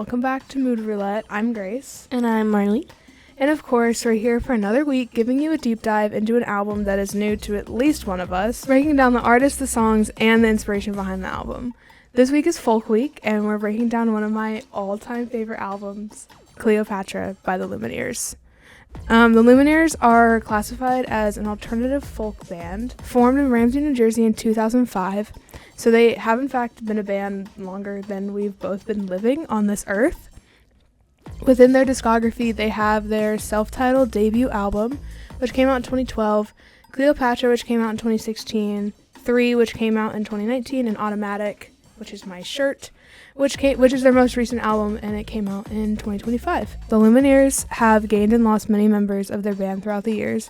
welcome back to Mood Roulette. I'm Grace. And I'm Marley. And of course, we're here for another week giving you a deep dive into an album that is new to at least one of us, breaking down the artists, the songs, and the inspiration behind the album. This week is Folk Week, and we're breaking down one of my all-time favorite albums, Cleopatra by the Lumineers. The Lumineers are classified as an alternative folk band formed in Ramsey, New Jersey in 2005. So they have in fact been a band longer than we've both been living on this earth. Within their discography, they have their self-titled debut album, which came out in 2012, Cleopatra, which came out in 2016, 3, which came out in 2019, and Automatic, which is my shirt, which is their most recent album, and it came out in 2025. The Lumineers have gained and lost many members of their band throughout the years,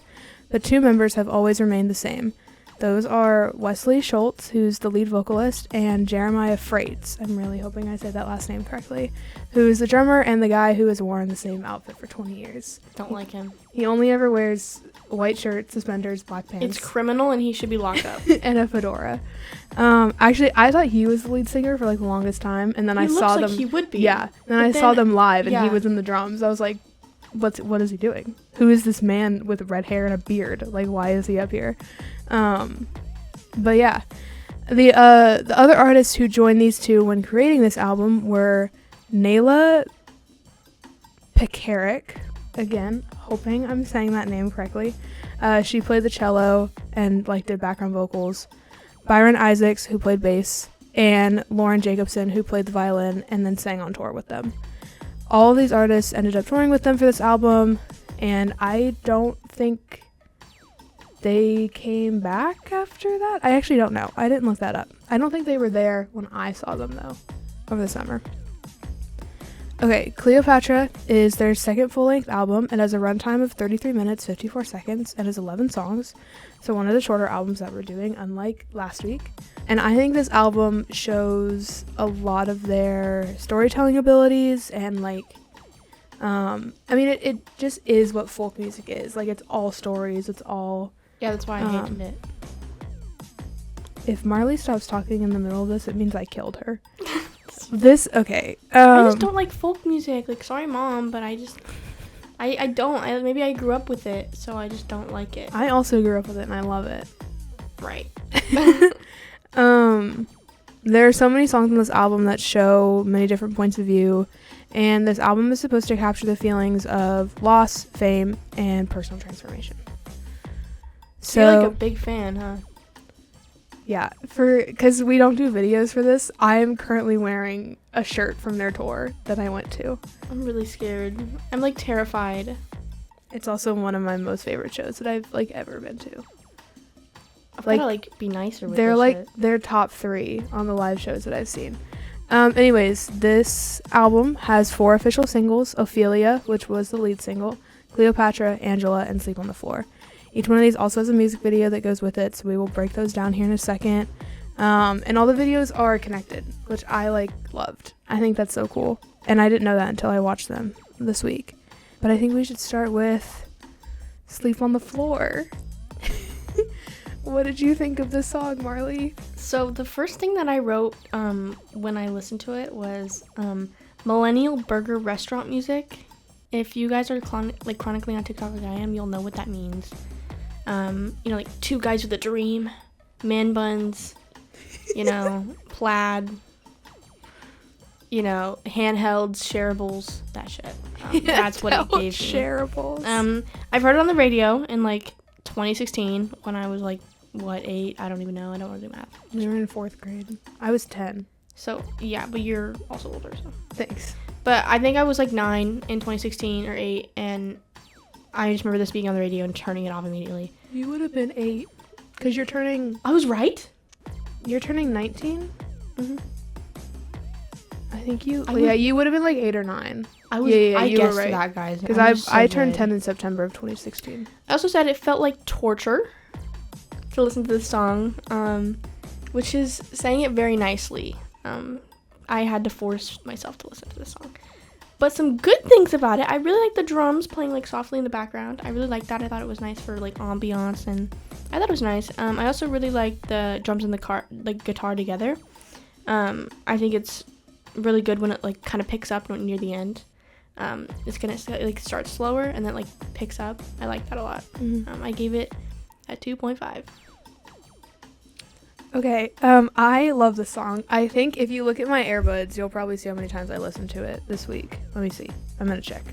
but 2 members have always remained the same. Those are Wesley Schultz, who's the lead vocalist, and Jeremiah Freites, I'm really hoping I said that last name correctly, who's the drummer and the guy who has worn the same outfit for 20 years. Don't like him. He only ever wears white shirt, suspenders, black pants. It's criminal and he should be locked up. And a fedora. Actually, I thought he was the lead singer for like the longest time, and then I saw them. He would be. Yeah, then I saw them live, and he was in the drums. I was like, what is he doing? Who is this man with red hair and a beard? Like, why is he up here? But yeah, the other artists who joined these two when creating this album were Nayla Pekarik, again, hoping I'm saying that name correctly. She played the cello and did background vocals. Byron Isaacs, who played bass, and Lauren Jacobson, who played the violin and then sang on tour with them. All of these artists ended up touring with them for this album, and I don't think they came back after that. I actually don't know. I didn't look that up. I don't think they were there when I saw them, though, over the summer. Okay, Cleopatra is their second full-length album. It has a runtime of 33 minutes, 54 seconds, and has 11 songs. So one of the shorter albums that we're doing, unlike last week. And I think this album shows a lot of their storytelling abilities and it just is what folk music is. It's all stories. It's all... Yeah, that's why I hated it. If Marley stops talking in the middle of this, it means I killed her. Okay. I just don't like folk music. Sorry, Mom, but I don't. Maybe I grew up with it, so I just don't like it. I also grew up with it, and I love it. Right. There are so many songs on this album that show many different points of view, and this album is supposed to capture the feelings of loss, fame, and personal transformation. So you're a big fan, huh? Yeah, because we don't do videos for this, I am currently wearing a shirt from their tour that I went to. I'm really scared. I'm terrified. It's also one of my most favorite shows that I've ever been to. I've gotta be nicer with they're this shit. They're top 3 on the live shows that I've seen. Anyways, this album has 4 official singles: Ophelia, which was the lead single, Cleopatra, Angela, and Sleep on the Floor. Each one of these also has a music video that goes with it, so we will break those down here in a second. And all the videos are connected, which I loved. I think that's so cool. And I didn't know that until I watched them this week. But I think we should start with Sleep on the Floor. What did you think of this song, Marley? So the first thing that I wrote when I listened to it was millennial burger restaurant music. If you guys are chronically on TikTok like I am, you'll know what that means. 2 guys with a dream, man buns, plaid, handhelds, shareables, that shit. That's what it gave me. Shareables. I've heard it on the radio in 2016 when I was 8? I don't even know. I don't want to do math. We were in 4th grade. I was 10. So yeah, but you're also older, so thanks. But I think I was 9 in 2016 or 8, and I just remember this being on the radio and turning it off immediately. You would have been 8, because you're turning... I was right? You're turning 19? Mm-hmm. I think you... you would have been 8 or 9. I guessed right. That, guys. Because I turned 10 in September of 2016. I also said it felt like torture to listen to this song, which is saying it very nicely. I had to force myself to listen to this song. But some good things about it. I really like the drums playing softly in the background. I really liked that. I thought it was nice for ambiance, and I thought it was nice. I also really like the drums and the guitar together. I think it's really good when it like kind of picks up near the end. It's gonna like start slower and then like picks up. I like that a lot. I gave it a 2.5. Okay, I love this song. I think if you look at my earbuds, you'll probably see how many times I listened to it this week. Let me see. I'm gonna check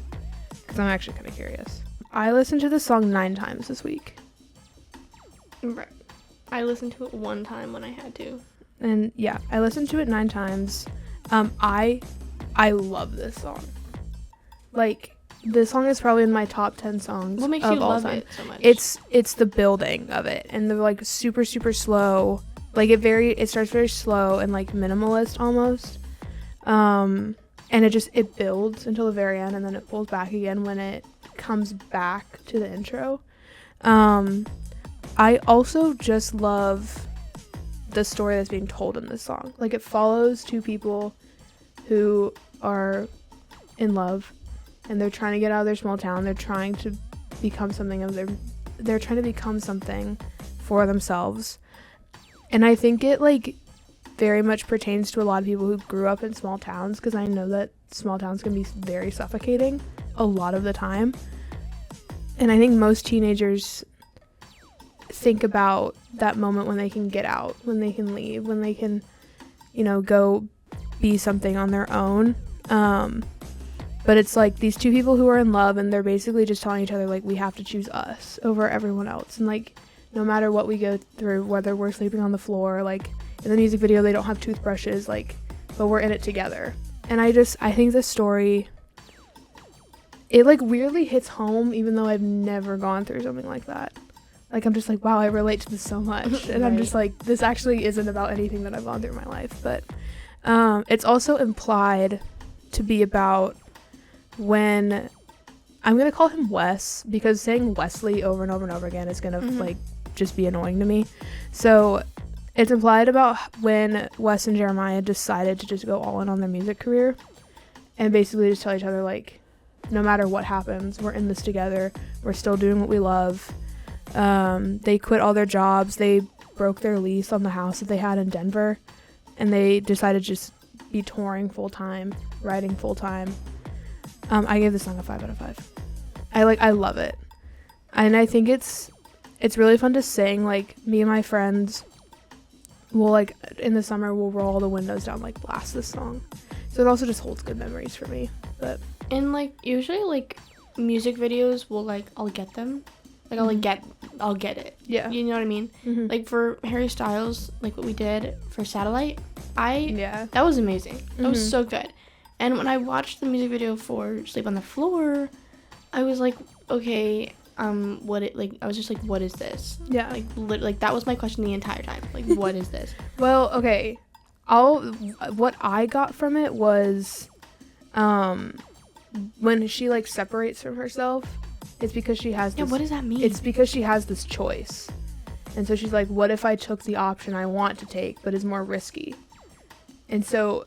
because I'm actually kind of curious. I listened to this song 9 times this week. Right. I listened to it 1 time when I had to. And yeah, I listened to it 9 times. I love this song. Like, this song is probably in my top 10 songs. What makes of you all love time. it so much? It's the building of it, and the like super slow. Like it starts very slow and like minimalist almost. And it builds until the very end, and then it pulls back again when it comes back to the intro. I also just love the story that's being told in this song. Like, it follows 2 people who are in love, and they're trying to get out of their small town. They're trying to become something for themselves. And I think it like very much pertains to a lot of people who grew up in small towns, because I know that small towns can be very suffocating a lot of the time. And I think most teenagers think about that moment when they can get out, when they can leave, when they can, go be something on their own. But it's like these 2 people who are in love, and they're basically just telling each other, like, we have to choose us over everyone else. And like, no matter what we go through, whether we're sleeping on the floor, like in the music video, they don't have toothbrushes, like, but we're in it together. And I think this story, it like weirdly hits home, even though I've never gone through something like that. Like, I'm just like, wow, I relate to this so much. And I'm just like, this actually isn't about anything that I've gone through in my life. But it's also implied to be about when, I'm going to call him Wes, because saying Wesley over and over and over again is going to like just be annoying to me. So it's implied about when Wes and Jeremiah decided to just go all in on their music career, and basically just tell each other, like, no matter what happens, we're in this together. We're still doing what we love. They quit all their jobs. They broke their lease on the house that they had in Denver, and they decided to just be touring full-time, writing full-time. I gave this song a 5 out of 5. I love it. And I think it's really fun to sing. Like, me and my friends will, like, in the summer, we'll roll all the windows down, like, blast this song. So it also just holds good memories for me. But and like, usually, like, music videos will, like, I'll get them. Like, I'll get it. Yeah. You know what I mean? Mm-hmm. Like, for Harry Styles, like, what we did for Satellite, that was amazing. That was so good. And when I watched the music video for Sleep on the Floor, I was like, okay, I was just like, what is this? Yeah. Like, that was my question the entire time. Like, what is this? Well, okay. What I got from it was, when she, like, separates from herself, it's because she has this... Yeah, what does that mean? It's because she has this choice. And so she's like, what if I took the option I want to take, but is more risky? And so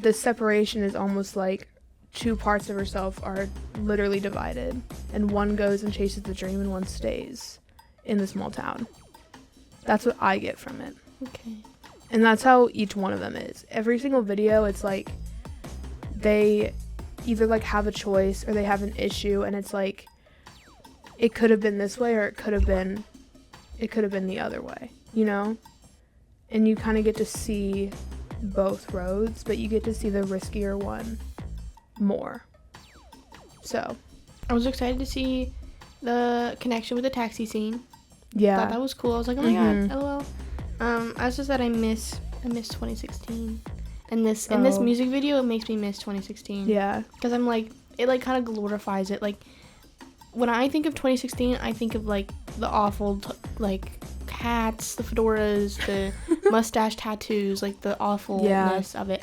the separation is almost like 2 parts of herself are literally divided, and one goes and chases the dream and one stays in the small town. That's what I get from it. Okay. And that's how each one of them is. Every single video, it's like they either like have a choice or they have an issue, and it's like it could have been this way or it could have been the other way, you know? And you kind of get to see both roads, but you get to see the riskier one more. So I was excited to see the connection with the taxi scene. Yeah. I thought that was cool. I was like, oh my god, lol. I was just that I miss 2016. And this music video, it makes me miss 2016. Yeah. Because I'm like, it like kind of glorifies it. Like, when I think of 2016, I think of like the awful like hats, the fedoras, the mustache tattoos, like the awfulness of it.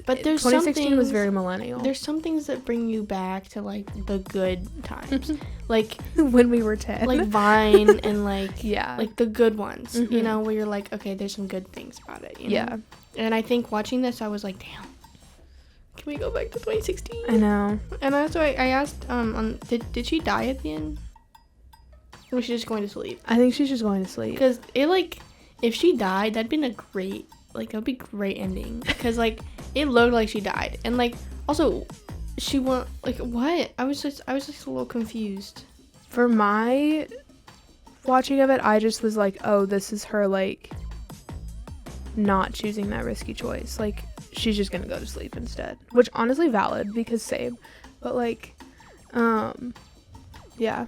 But there's 2016 was very millennial. There's some things that bring you back to like the good times, like when we were 10, like Vine and like yeah, like the good ones, you know, where you're like, okay, there's some good things about it, you know? Yeah. And I think watching this, I was like, damn, can we go back to 2016? I know. And also I asked, did she die at the end? Or was she just going to sleep? I think she's just going to sleep. Because it, like, if she died, that'd be a great ending. Because, like, it looked like she died. And, like, also, she went, like, what? I was just a little confused. For my watching of it, I just was like, oh, this is her, like, not choosing that risky choice. Like, she's just gonna go to sleep instead. Which, honestly, valid, because same. But, like, yeah.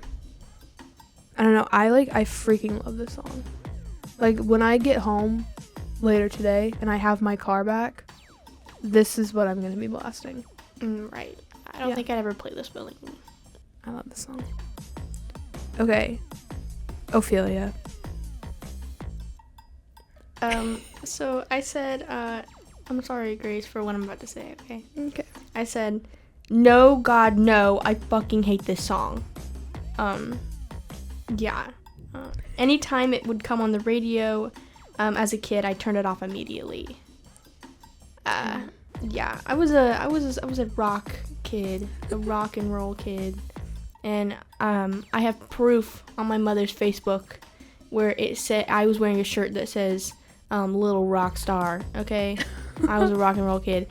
I don't know. I freaking love this song. Like, when I get home later today and I have my car back, this is what I'm gonna be blasting. Right. I don't think I'd ever play this willingly. I love this song. Okay. Ophelia. So I said, I'm sorry, Grace, for what I'm about to say, okay? Okay. I said, no, God, no, I fucking hate this song. Yeah. Anytime it would come on the radio, as a kid, I turned it off immediately. Yeah, I was a rock kid, a rock and roll kid, and I have proof on my mother's Facebook where it said I was wearing a shirt that says "Little Rock Star." Okay, I was a rock and roll kid,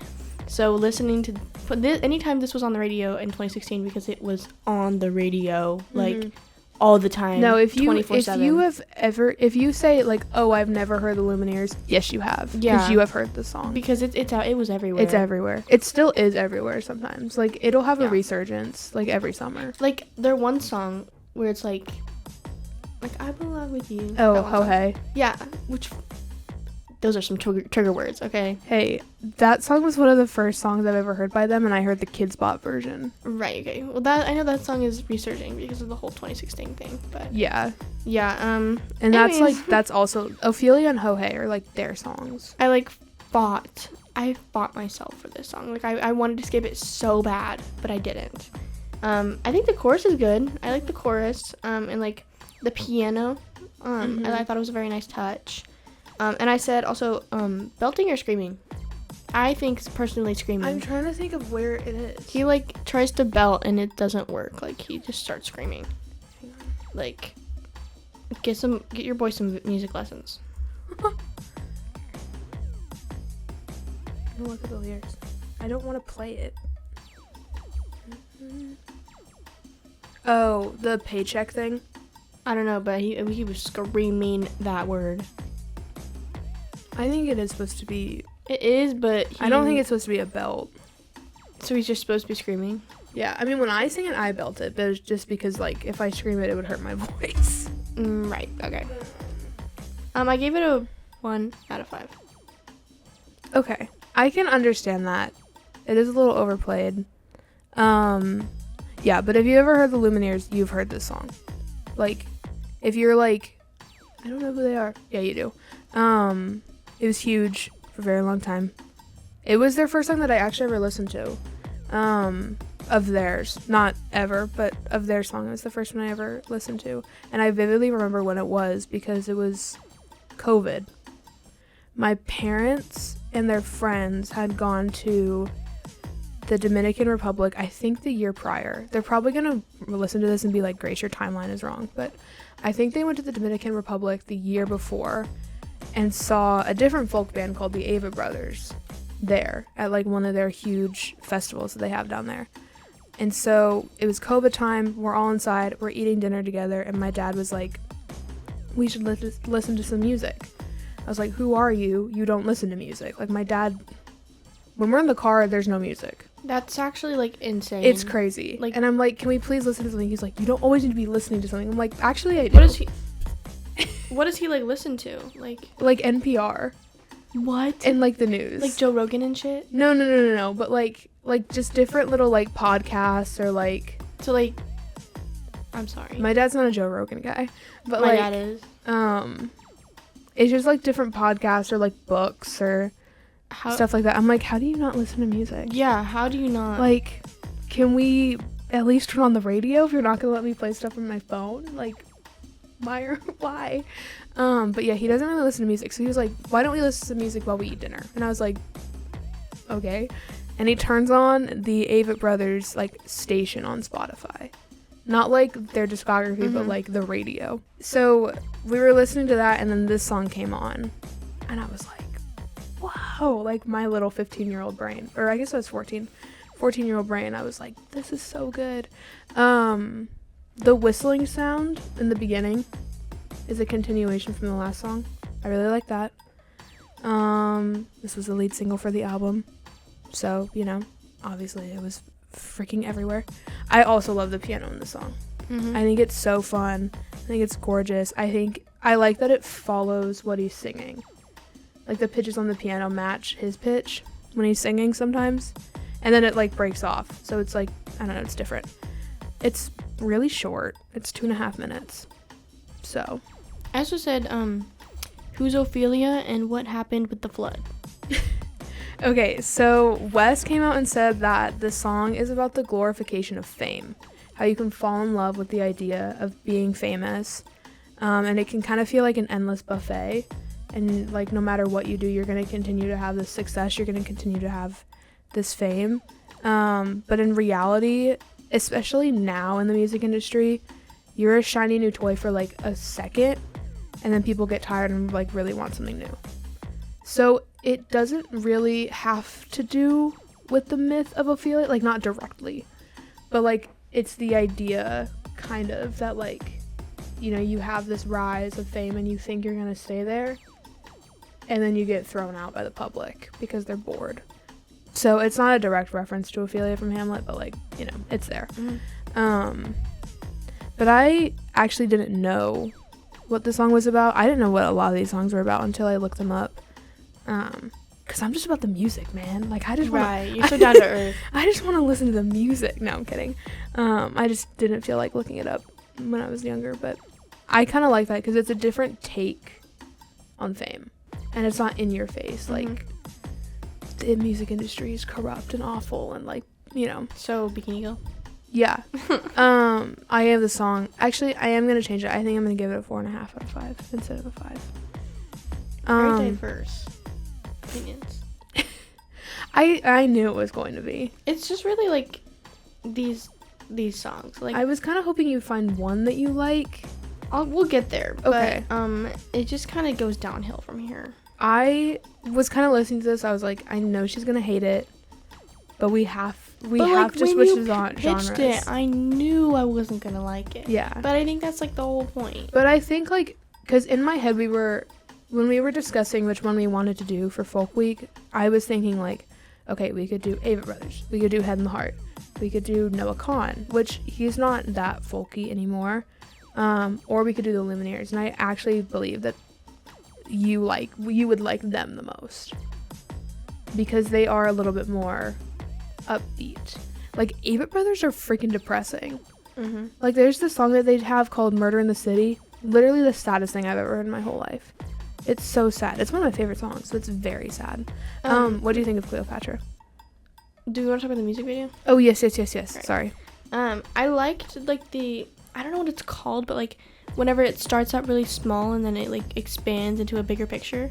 so listening to this anytime this was on the radio in 2016 because it was on the radio like all the time. No, if you 24/7. if you say like, oh, I've never heard the Lumineers, yes, you have. Yeah, because you have heard the song. Because it was everywhere. It's everywhere. It still is everywhere sometimes. Like it'll have a resurgence like every summer. Like their one song where it's like I belong with you. Oh, ho hey. Yeah, which those are some trigger words, okay? Hey, that song was one of the first songs I've ever heard by them, and I heard the Kids Bop version. Right, okay. Well, I know that song is resurging because of the whole 2016 thing, but... Yeah. Yeah, And anyways. that's also... Ophelia and Ho Hey are, like, their songs. I fought myself for this song. Like, I wanted to skip it so bad, but I didn't. I think the chorus is good. I like the chorus, and, like, the piano. I thought it was a very nice touch. And I said also, belting or screaming? I think personally screaming. I'm trying to think of where it is. He, like, tries to belt and it doesn't work. Like, he just starts screaming. Like, get your boy some music lessons. I'm gonna look at the lyrics. I don't want to play it. Oh, the paycheck thing? I don't know, but he was screaming that word. I think it is supposed to be... It is, but I don't think it's supposed to be a belt. So he's just supposed to be screaming? Yeah, I mean, when I sing it, I belt it, but it's just because, like, if I scream it, it would hurt my voice. Right, okay. I gave it a 1 out of 5. Okay, I can understand that. It is a little overplayed. Yeah, but if you ever heard the Lumineers, you've heard this song. Like, if you're like... I don't know who they are. Yeah, you do. It was huge for a very long time. It was their first song that I actually ever listened to. Of theirs. Not ever, but of their song. It was the first one I ever listened to. And I vividly remember when it was because it was COVID. My parents and their friends had gone to the Dominican Republic, I think the year prior. They're probably going to listen to this and be like, Grace, your timeline is wrong. But I think they went to the Dominican Republic the year before and saw a different folk band called the Ava Brothers there at like one of their huge festivals that they have down there. And so it was COVID time, we're all inside, we're eating dinner together, and my dad was like, we should listen to some music. I was like, who are you? You don't listen to music. Like my dad, when we're in the car, there's no music. That's actually like insane. It's crazy. Like, and I'm like, can we please listen to something? He's like, you don't always need to be listening to something. I'm like, actually I do. What does he like listen to? Like NPR. What? And like the news. Like Joe Rogan and shit? No. But like just different little like podcasts or like. So like, I'm sorry. My dad's not a Joe Rogan guy, but my dad is. It's just like different podcasts or like books or stuff like that. I'm like, how do you not listen to music? Yeah, how do you not? Like, can we at least turn on the radio if you're not gonna let me play stuff on my phone? Like, why? But yeah, he doesn't really listen to music. So he was like, why don't we listen to music while we eat dinner? And I was like, okay. And he turns on the Avett Brothers like station on Spotify. Not like their discography, but like the radio. So we were listening to that, and then this song came on. And I was like, whoa, like my little 15-year-old brain, or I guess I was 14-year-old brain, I was like, this is so good. The whistling sound in the beginning is a continuation from the last song. I really like that. This was the lead single for the album, so, you know, obviously it was freaking everywhere. I also love the piano in the song. I think it's so fun. I think it's gorgeous. I like that it follows what he's singing. Like, the pitches on the piano match his pitch when he's singing sometimes, and then it, like, breaks off. So it's like, I don't know, it's different. It's really short. It's 2.5 minutes. So. I also said, who's Ophelia and what happened with the flood? Okay, so Wes came out and said that the song is about the glorification of fame. How you can fall in love with the idea of being famous. And it can kind of feel like an endless buffet. And, like, no matter what you do, you're going to continue to have this success. You're going to continue to have this fame. But in reality, especially now in the music industry, you're a shiny new toy for, like, a second. And then people get tired and, like, really want something new. So it doesn't really have to do with the myth of Ophelia. Like, not directly. But, like, it's the idea, kind of, that, like, you know, you have this rise of fame and you think you're going to stay there. And then you get thrown out by the public because they're bored. So it's not a direct reference to Ophelia from Hamlet, but, like, you know, it's there. But I actually didn't know what the song was about. I didn't know what a lot of these songs were about until I looked them up. Because I'm just about the music, man. Like, I just want Right, you're so down to earth. I just want to listen to the music. No, I'm kidding. I just didn't feel like looking it up when I was younger, but I kind of like that because it's a different take on fame. And it's not in your face. Like, the music industry is corrupt and awful and, like, you know. So, Bikini Girl? Yeah. I have the song. Actually, I am going to change it. I think I'm going to give it a 4.5 out of 5 instead of a 5. Very diverse opinions. I knew it was going to be. It's just really, like, these songs. Like, I was kind of hoping you'd find one that you like. We'll get there. Okay. But, it just kind of goes downhill from here. I was kind of listening to this. I was like, I know she's going to hate it, but we have to switch the genres. It, I knew I wasn't going to like it. Yeah. But I think that's, like, the whole point. But I think, like, because in my head when we were discussing which one we wanted to do for Folk Week, I was thinking, like, okay, we could do Avett Brothers. We could do Head and the Heart. We could do Noah Kahan, which he's not that folky anymore. Or we could do the Lumineers. And I actually believe that you would like them the most. Because they are a little bit more upbeat. Like, Avett Brothers are freaking depressing. Like, there's this song that they have called Murder in the City. Literally the saddest thing I've ever heard in my whole life. It's so sad. It's one of my favorite songs, so it's very sad. What do you think of Cleopatra? Do you want to talk about the music video? Oh, yes. Right. Sorry. I liked, like, I don't know what it's called, but, like, whenever it starts out really small and then it, like, expands into a bigger picture.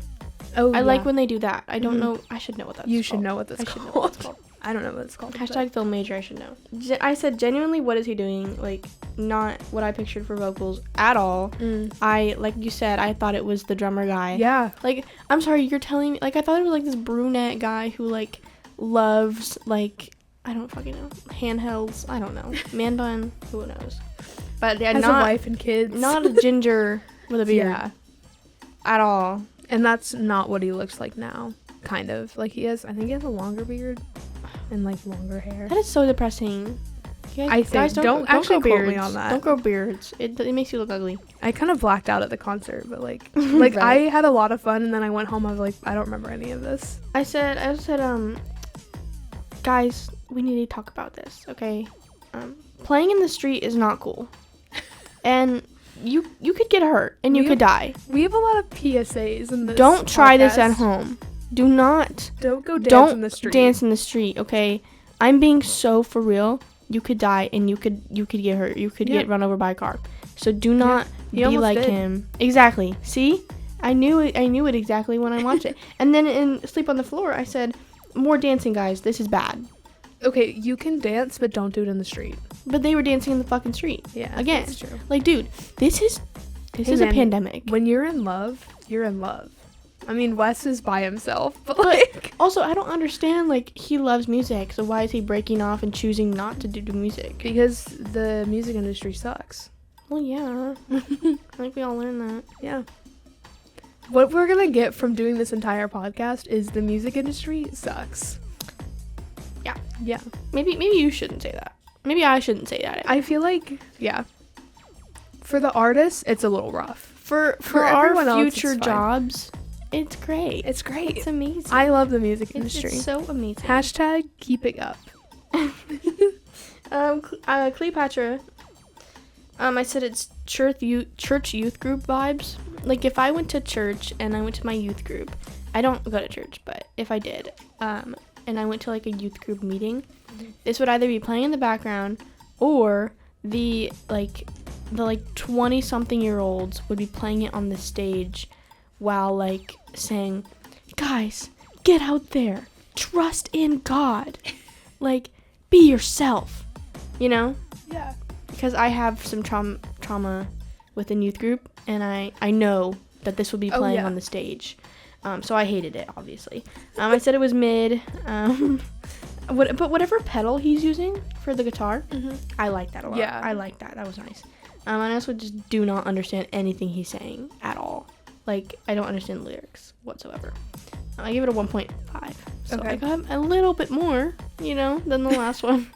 Oh, I like when they do that. I don't know. I should know what that's called. You should know what that's called. I should know what it's called. I don't know what it's called. Hashtag film major, I should know. I said, genuinely, what is he doing? Like, not what I pictured for vocals at all. Like you said, I thought it was the drummer guy. Yeah. Like, I'm sorry, you're telling me, like, I thought it was, like, this brunette guy who, like, loves, like, I don't fucking know, handhelds, I don't know, man bun, who knows. But yeah, has a wife and kids. Not a ginger with a beard. Yeah. At all. And that's not what he looks like now. Kind of. Like, I think he has a longer beard and, like, longer hair. That is so depressing. Guys, don't actually grow quote beards. me on that. Don't grow beards. It makes you look ugly. I kind of blacked out at the concert, but, like, Right. I had a lot of fun, and then I went home. I was like, I don't remember any of this. I said, guys, we need to talk about this, okay? Playing in the street is not cool, and you could get hurt and you could die. We have a lot of PSAs in this. Don't try this podcast. at home. Do not. Don't go dance in the street. Dance in the street, okay? I'm being so for real. You could die and you could get hurt. You could get run over by a car. So do not be like him. Exactly. See? I knew it exactly when I watched it. And then in Sleep on the Floor, I said, more dancing, guys. This is bad. Okay, you can dance, but don't do it in the street. But they were dancing in the fucking street. Yeah, again. That's true. Like, dude, this is a pandemic. When you're in love, you're in love. I mean, Wes is by himself, but like... Also, I don't understand, like, he loves music, so why is he breaking off and choosing not to do music? Because the music industry sucks. Well, yeah. I think we all learned that. Yeah. What we're gonna get from doing this entire podcast is the music industry sucks. Yeah. Yeah. Maybe you shouldn't say that. Maybe I shouldn't say that. I feel like, yeah. For the artists, it's a little rough. For everyone our else, future it's fine. Jobs, it's great. It's great. It's amazing. I love the music industry. It's so amazing. Hashtag keep it up. Cleopatra. I said it's church youth group vibes. Like, if I went to church and I went to my youth group, I don't go to church, but if I did, and I went to like a youth group meeting, this would either be playing in the background or the 20-something-year-olds would be playing it on the stage while like saying, guys, get out there, trust in God, like, be yourself, you know? Yeah. Because I have some trauma within youth group, and I know that this would be playing on the stage. So I hated it, obviously. I said it was mid. But whatever pedal he's using for the guitar, I like that a lot. Yeah. I like that. That was nice. I also just do not understand anything he's saying at all. Like, I don't understand the lyrics whatsoever. I give it a 1.5. So Okay. I got a little bit more, than the last one.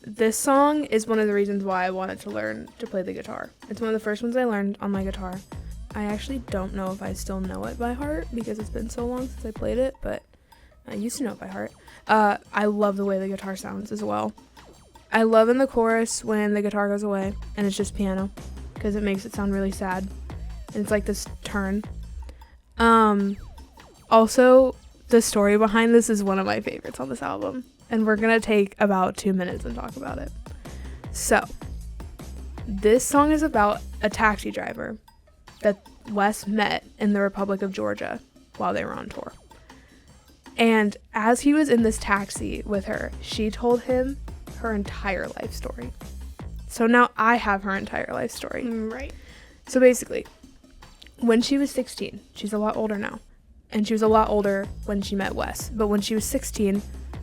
This song is one of the reasons why I wanted to learn to play the guitar. It's one of the first ones I learned on my guitar. I actually don't know if I still know it by heart because it's been so long since I played it, but I used to know it by heart. I love the way the guitar sounds as well. I love in the chorus when the guitar goes away and it's just piano because it makes it sound really sad. And it's like this turn. Also, the story behind this is one of my favorites on this album. And we're going to take about 2 minutes and talk about it. So, this song is about a taxi driver that Wes met in the Republic of Georgia while they were on tour. And as he was in this taxi with her, she told him her entire life story. So now I have her entire life story. Right. So basically, when she was 16, she's a lot older now. And she was a lot older when she met Wes. But when she was 16,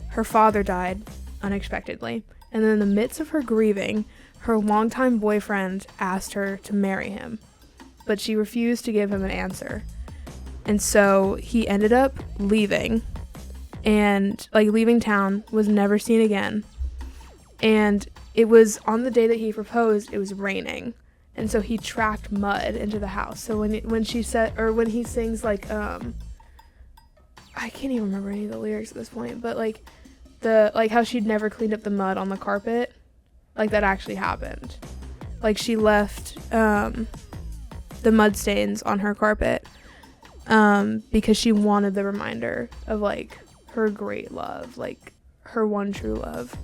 her father died unexpectedly. And then in the midst of her grieving, her longtime boyfriend asked her to marry him. But she refused to give him an answer. And so he ended up leaving. And, leaving town, was never seen again. And it was on the day that he proposed, it was raining. And so he tracked mud into the house. So when he sings, I can't even remember any of the lyrics at this point, but, how she'd never cleaned up the mud on the carpet, that actually happened. She left, the mud stains on her carpet, because she wanted the reminder of, her great love, her one true love.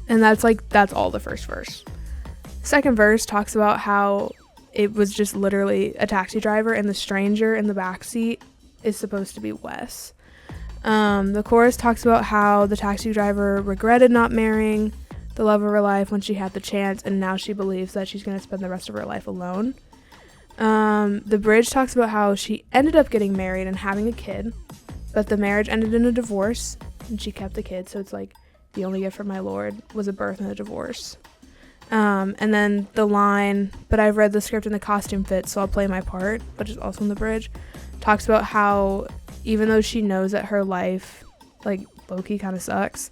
And that's all the first verse. Second verse talks about how it was just literally a taxi driver and the stranger in the backseat is supposed to be Wes. The chorus talks about how the taxi driver regretted not marrying the love of her life when she had the chance, and now she believes that she's going to spend the rest of her life alone. The bridge talks about how she ended up getting married and having a kid, but the marriage ended in a divorce, and she kept the kid, so it's the only gift from my Lord was a birth and a divorce. And then the line, but I've read the script and the costume fits, so I'll play my part, which is also in the bridge, talks about how even though she knows that her life, low-key kind of sucks,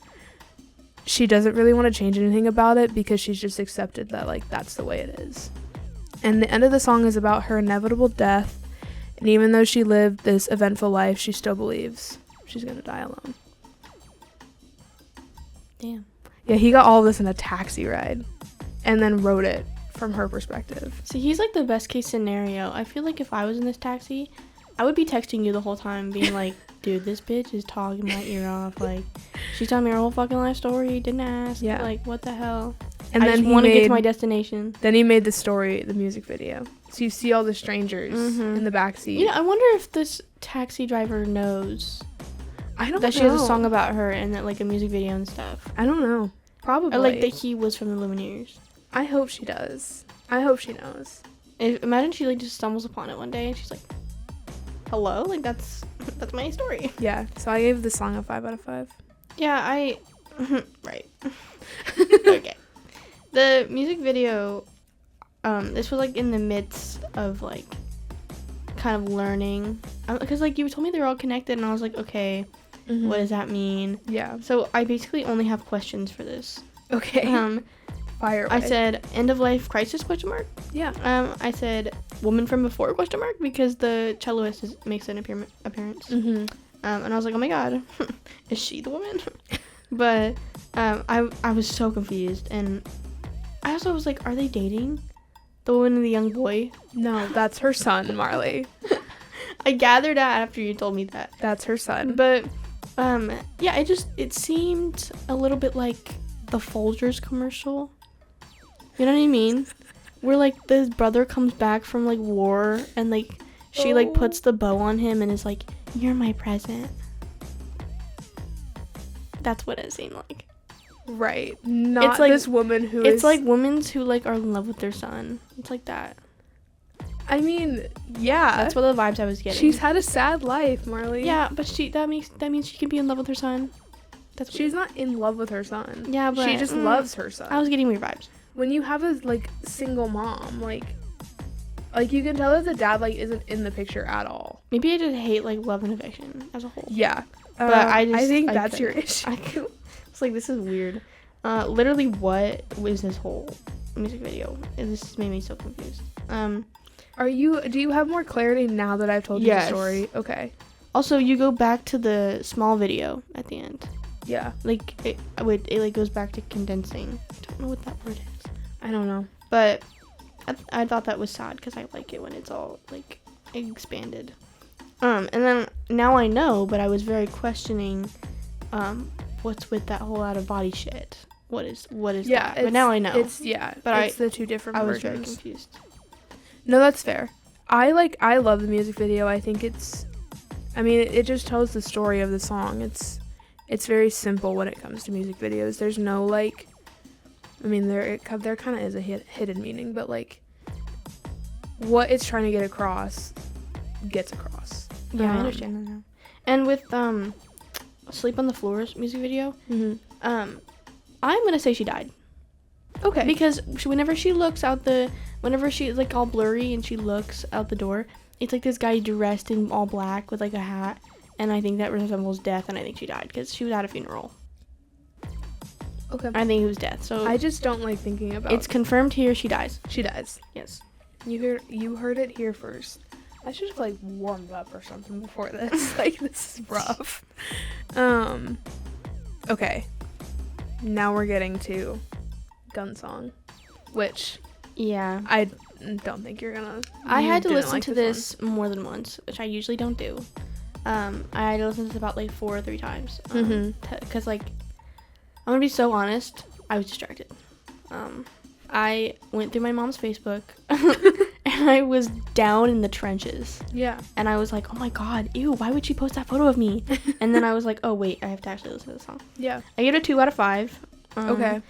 she doesn't really want to change anything about it because she's just accepted that, that's the way it is. And the end of the song is about her inevitable death, and even though she lived this eventful life, she still believes she's going to die alone. Damn. Yeah, he got all of this in a taxi ride and then wrote it from her perspective. See, he's the best case scenario. I feel like if I was in this taxi, I would be texting you the whole time being like, dude, this bitch is talking my ear off. She's telling me her whole fucking life story, didn't ask. Yeah. What the hell? And I then just want to get to my destination. Then he made the music video. So you see all the strangers in the backseat. I wonder if this taxi driver knows I don't know. That she has a song about her and that a music video and stuff. I don't know. Probably. Or that he was from the Lumineers. I hope she does. I hope she knows. Imagine she just stumbles upon it one day and she's like, hello, like that's my story. Yeah, so I gave the song a 5 out of 5. Yeah, right. Okay. The music video, this was like in the midst of like kind of learning, because like you told me they were all connected, and I was like, okay, what does that mean? Yeah. So I basically only have questions for this. Okay. Fire away. I said end of life crisis ? Yeah. I said woman from before ? Because the celloist makes an appearance. And I was like, oh my god, is she the woman? But I was so confused, and I also was like, are they dating? The woman and the young boy? No, that's her son, Marley. I gathered that after you told me that. That's her son. But yeah, it seemed a little bit like the Folgers commercial. You know what I mean? Where like the brother comes back from like war, and like she like puts the bow on him and is like, "You're my present." That's what it seemed like. Right. Not it's like, this woman who it's like women who like are in love with their son. It's like that. I mean, yeah. That's what the vibes I was getting. She's had a sad life, Marley. Yeah, but that means she can be in love with her son. She's not in love with her son. Yeah, but she just loves her son. I was getting weird vibes. When you have a like single mom, like you can tell that the dad like isn't in the picture at all. Maybe I just hate like love and affection as a whole. Yeah, but I think that's your issue. It's like, this is weird. Literally, what was this whole music video? This just made me so confused. Do you have more clarity now that I've told you the story? Okay. Also, you go back to the small video at the end. Yeah. Like it like goes back to condensing. I don't know what that word is. I don't know. But I thought that was sad because I like it when it's all like expanded. And then now I know, but I was very questioning what's with that whole out of body shit. What is that? But now I know. It's the two different versions. I was very confused. No, that's fair. I love the music video. I think it just tells the story of the song. It's very simple when it comes to music videos. There's no like, there kind of is a hidden meaning, but like what it's trying to get across gets across. Yeah, I understand that now. And with Sleep on the Floor's music video, I'm gonna say she died. Okay. Because whenever she's like all blurry and she looks out the door, it's like this guy dressed in all black with like a hat, and I think that resembles death, and I think she died because she was at a funeral. Okay. I think it was death. So I just don't like thinking about. It's confirmed here. She dies. She dies. Yes. You heard it here first. I should have like warmed up or something before this. Like, this is rough. Okay. Now we're getting to Gun Song, which I don't think you're gonna. I had to listen to this more than once, which I usually don't do. I had to listen to this about like 4 or 3 times. Because like, I'm gonna be so honest, I was distracted. I went through my mom's Facebook and I was down in the trenches. Yeah. And I was like, oh my god, ew, why would she post that photo of me? And then I was like, oh wait, I have to actually listen to the song. Yeah. I gave it a 2 out of 5. Okay.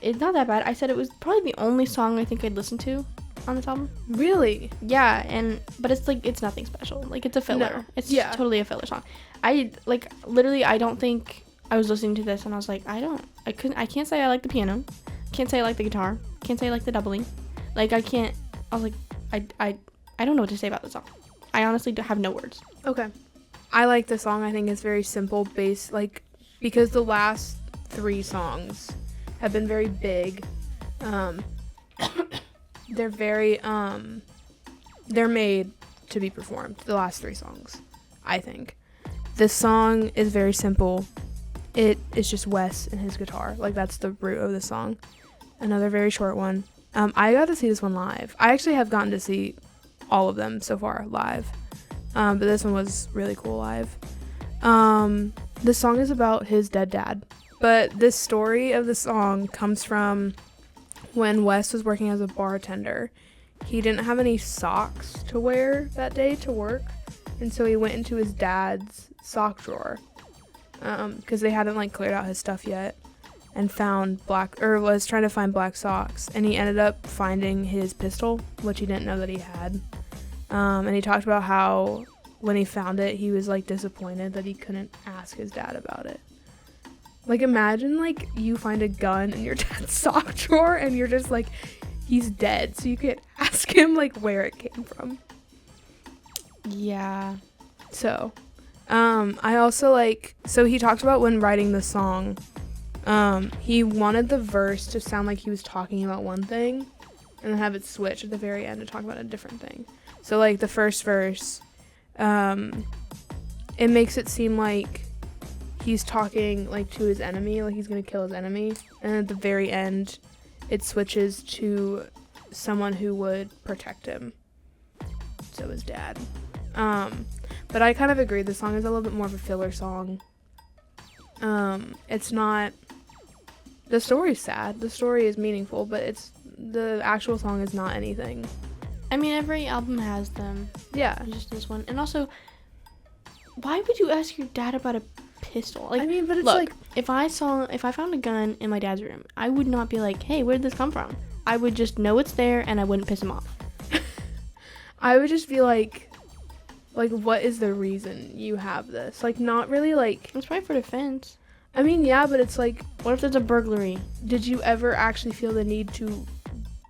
It's not that bad. I said it was probably the only song I think I'd listen to on this album. Really? Yeah, but it's like, it's nothing special. Like, it's a filler. No. It's totally a filler song. I don't think I was listening to this and I was like, I can't say I like the piano. Can't say I like the guitar. Can't say I like the doubling. Like, I was like, I don't know what to say about the song. I honestly have no words. Okay. I like the song. I think it's very simple bass, like, because the last 3 songs have been very big. They're very, they're made to be performed, the last 3 songs, I think. This song is very simple. It is just Wes and his guitar. Like, that's the root of the song. Another very short one. I got to see this one live. I actually have gotten to see all of them so far live. But this one was really cool live. The song is about his dead dad. But the story of the song comes from when Wes was working as a bartender. He didn't have any socks to wear that day to work. And so he went into his dad's sock drawer. Because they hadn't like cleared out his stuff yet. And was trying to find black socks. And he ended up finding his pistol, which he didn't know that he had. And he talked about how when he found it, he was like disappointed that he couldn't ask his dad about it. Like, imagine like you find a gun in your dad's sock drawer and you're just like, he's dead, so you can't ask him like where it came from. Yeah. So I also like, so he talked about when writing the song, he wanted the verse to sound like he was talking about one thing and then have it switch at the very end to talk about a different thing. So like the first verse, it makes it seem like he's talking like to his enemy, like he's gonna kill his enemy, and at the very end it switches to someone who would protect him, so his dad. But I kind of agree, the song is a little bit more of a filler song. It's not, the story's sad, the story is meaningful, but the actual song is not anything. I mean, every album has them. Yeah. Just this one. And also, why would you ask your dad about a pistol? Like, I mean, but it's look, like, if I found a gun in my dad's room, I would not be like, hey, where did this come from? I would just know it's there and I wouldn't piss him off. I would just be like, what is the reason you have this? Like, not really, like, It's probably for defense. I mean, yeah, but it's like, What if there's a burglary? did you ever actually feel the need to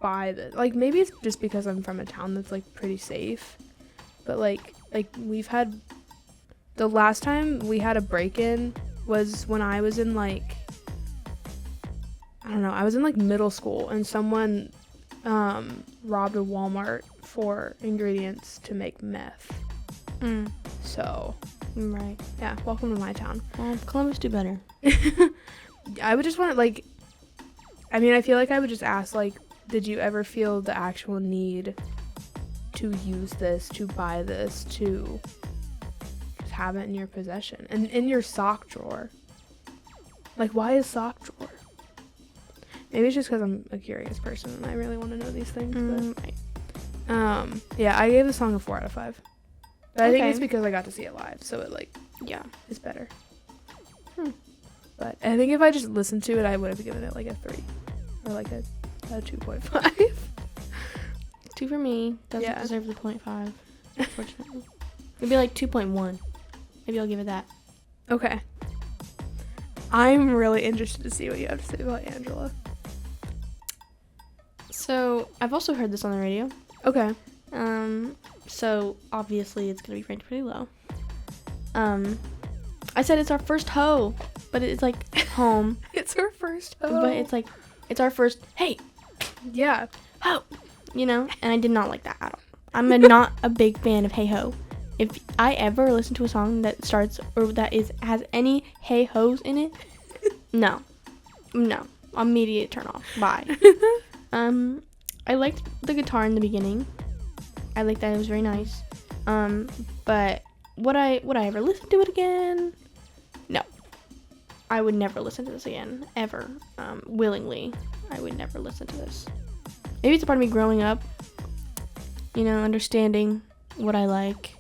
buy this? Like, maybe it's just because I'm from a town that's like pretty safe, but like we've had, the last time we had a break-in was when I was in like, I don't know, I was in like middle school, and someone robbed a Walmart for ingredients to make meth. So Right. yeah, welcome to my town. Well, Columbus do better. I would just want to, like, I mean, I feel like I would just ask, like, did you ever feel the actual need to use this, to buy this, to just have it in your possession and in your sock drawer? Like, why is sock drawer? Maybe it's just because I'm a curious person and I really want to know these things. Right. But yeah, I gave the song a 4 out of 5. But I think Okay. it's because I got to see it live, so it like Yeah. is better. But I think if I just listened to it, I would have given it like a 3 or like a 2.5. 2 for me. Doesn't Yeah. deserve the 0.5, unfortunately. Maybe like 2.1. Maybe I'll give it that. Okay. I'm really interested to see what you have to say about Angela. So, I've also heard this on the radio. Okay. So obviously it's gonna be ranked pretty low. I said it's our first hoe, but it's like home. It's her first hoe. But it's like, it's our first, hey, yeah. ho, you know? And I did not like that at all. I'm not a big fan of hey ho. If I ever listen to a song that starts, or that has any hey hoes in it, no, immediate turn off, bye. I liked the guitar in the beginning. I liked that, it was very nice. But would I ever listen to it again? No. I would never listen to this again, ever. Willingly, I would never listen to this. Maybe it's a part of me growing up, you know, understanding what I like.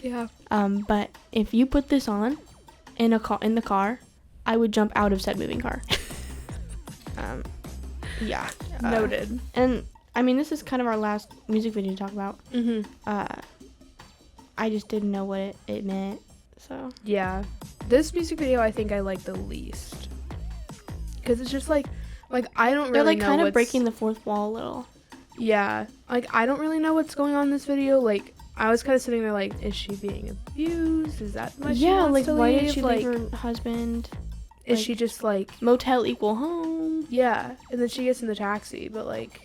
Yeah. But if you put this on in the car, I would jump out of said moving car. Yeah. Noted. And I mean, this is kind of our last music video to talk about. I just didn't know what it meant, so. Yeah. This music video I think I like the least. Because it's just like I don't really know. They're like kind of breaking the fourth wall a little. Yeah. Like, I don't really know what's going on in this video. Like, I was kind of sitting there like, is she being abused? Is that why she wants like to why leave? did she like, leave her husband? is like- she just like, Motel equal home. yeah. And then she gets in the taxi, but like,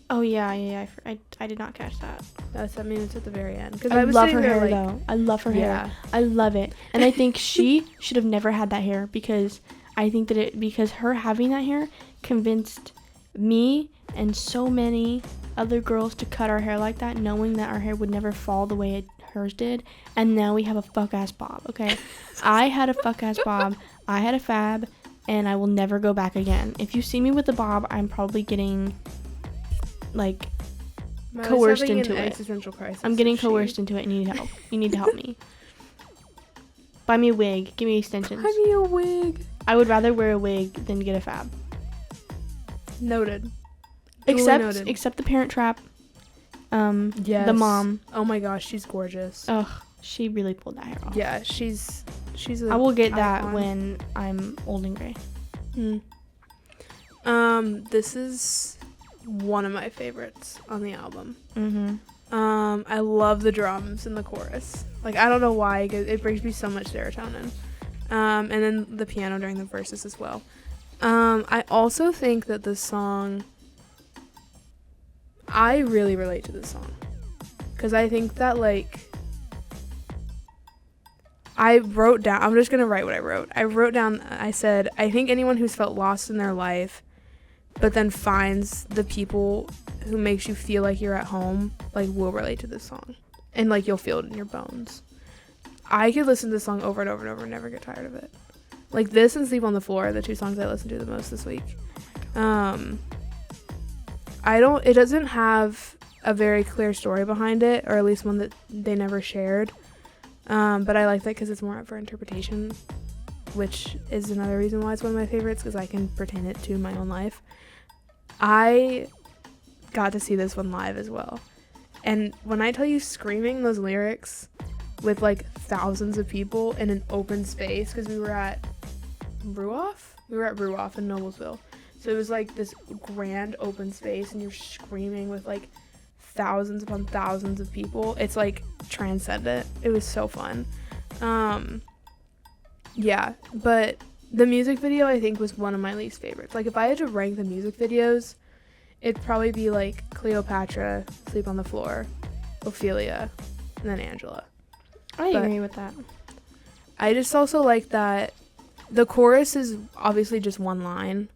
Oh yeah. I did not catch that. I mean, it's at the very end. Because I was love sitting her there, hair like, though. I love her Yeah. hair. I love it. And I think she should have never had that hair, because I think that because her having that hair convinced me and so many other girls to cut our hair like that, knowing that our hair would never fall the way hers did. And now we have a fuck ass bob, okay? I had a fuck ass bob. I had a fab, and I will never go back again. If you see me with a bob, I'm probably getting like Miley's coerced having into an it. existential crisis. I'm getting is she? coerced into it, and you need help. You need to help me. Buy me a wig. Give me extensions. Buy me a wig. I would rather wear a wig than get a fab. Noted. Duly noted. Except the Parent Trap. Yes. The mom. Oh my gosh, she's gorgeous. Ugh. She really pulled that hair off. Yeah, she's I will get that icon. when I'm old and gray. This is one of my favorites on the album. I love the drums in the chorus. Like, I don't know why, it brings me so much serotonin. And then the piano during the verses as well. I also think that this song, I really relate to this song. Because I think that, like, I'm just going to write what I wrote. I said, I think anyone who's felt lost in their life, but then finds the people who makes you feel like you're at home, like, will relate to this song. And, like, you'll feel it in your bones. I could listen to this song over and over and over and never get tired of it. Like, this and Sleep on the Floor are the two songs I listened to the most this week. It doesn't have a very clear story behind it, or at least one that they never shared. But I like that because it's more up for interpretation, which is another reason why it's one of my favorites, because I can pertain it to my own life. I got to see this one live as well. And when I tell you screaming those lyrics with, like, thousands of people in an open space, because we were at Ruoff? We were at Ruoff in Noblesville. So it was, like, this grand open space, and you're screaming with, like, thousands upon thousands of people. It's, like, transcendent. It was so fun. Yeah, but the music video, I think, was one of my least favorites. Like, if I had to rank the music videos, it'd probably be, like, Cleopatra, Sleep on the Floor, Ophelia, and then Angela. I agree with that. I just also like that the chorus is obviously just one line,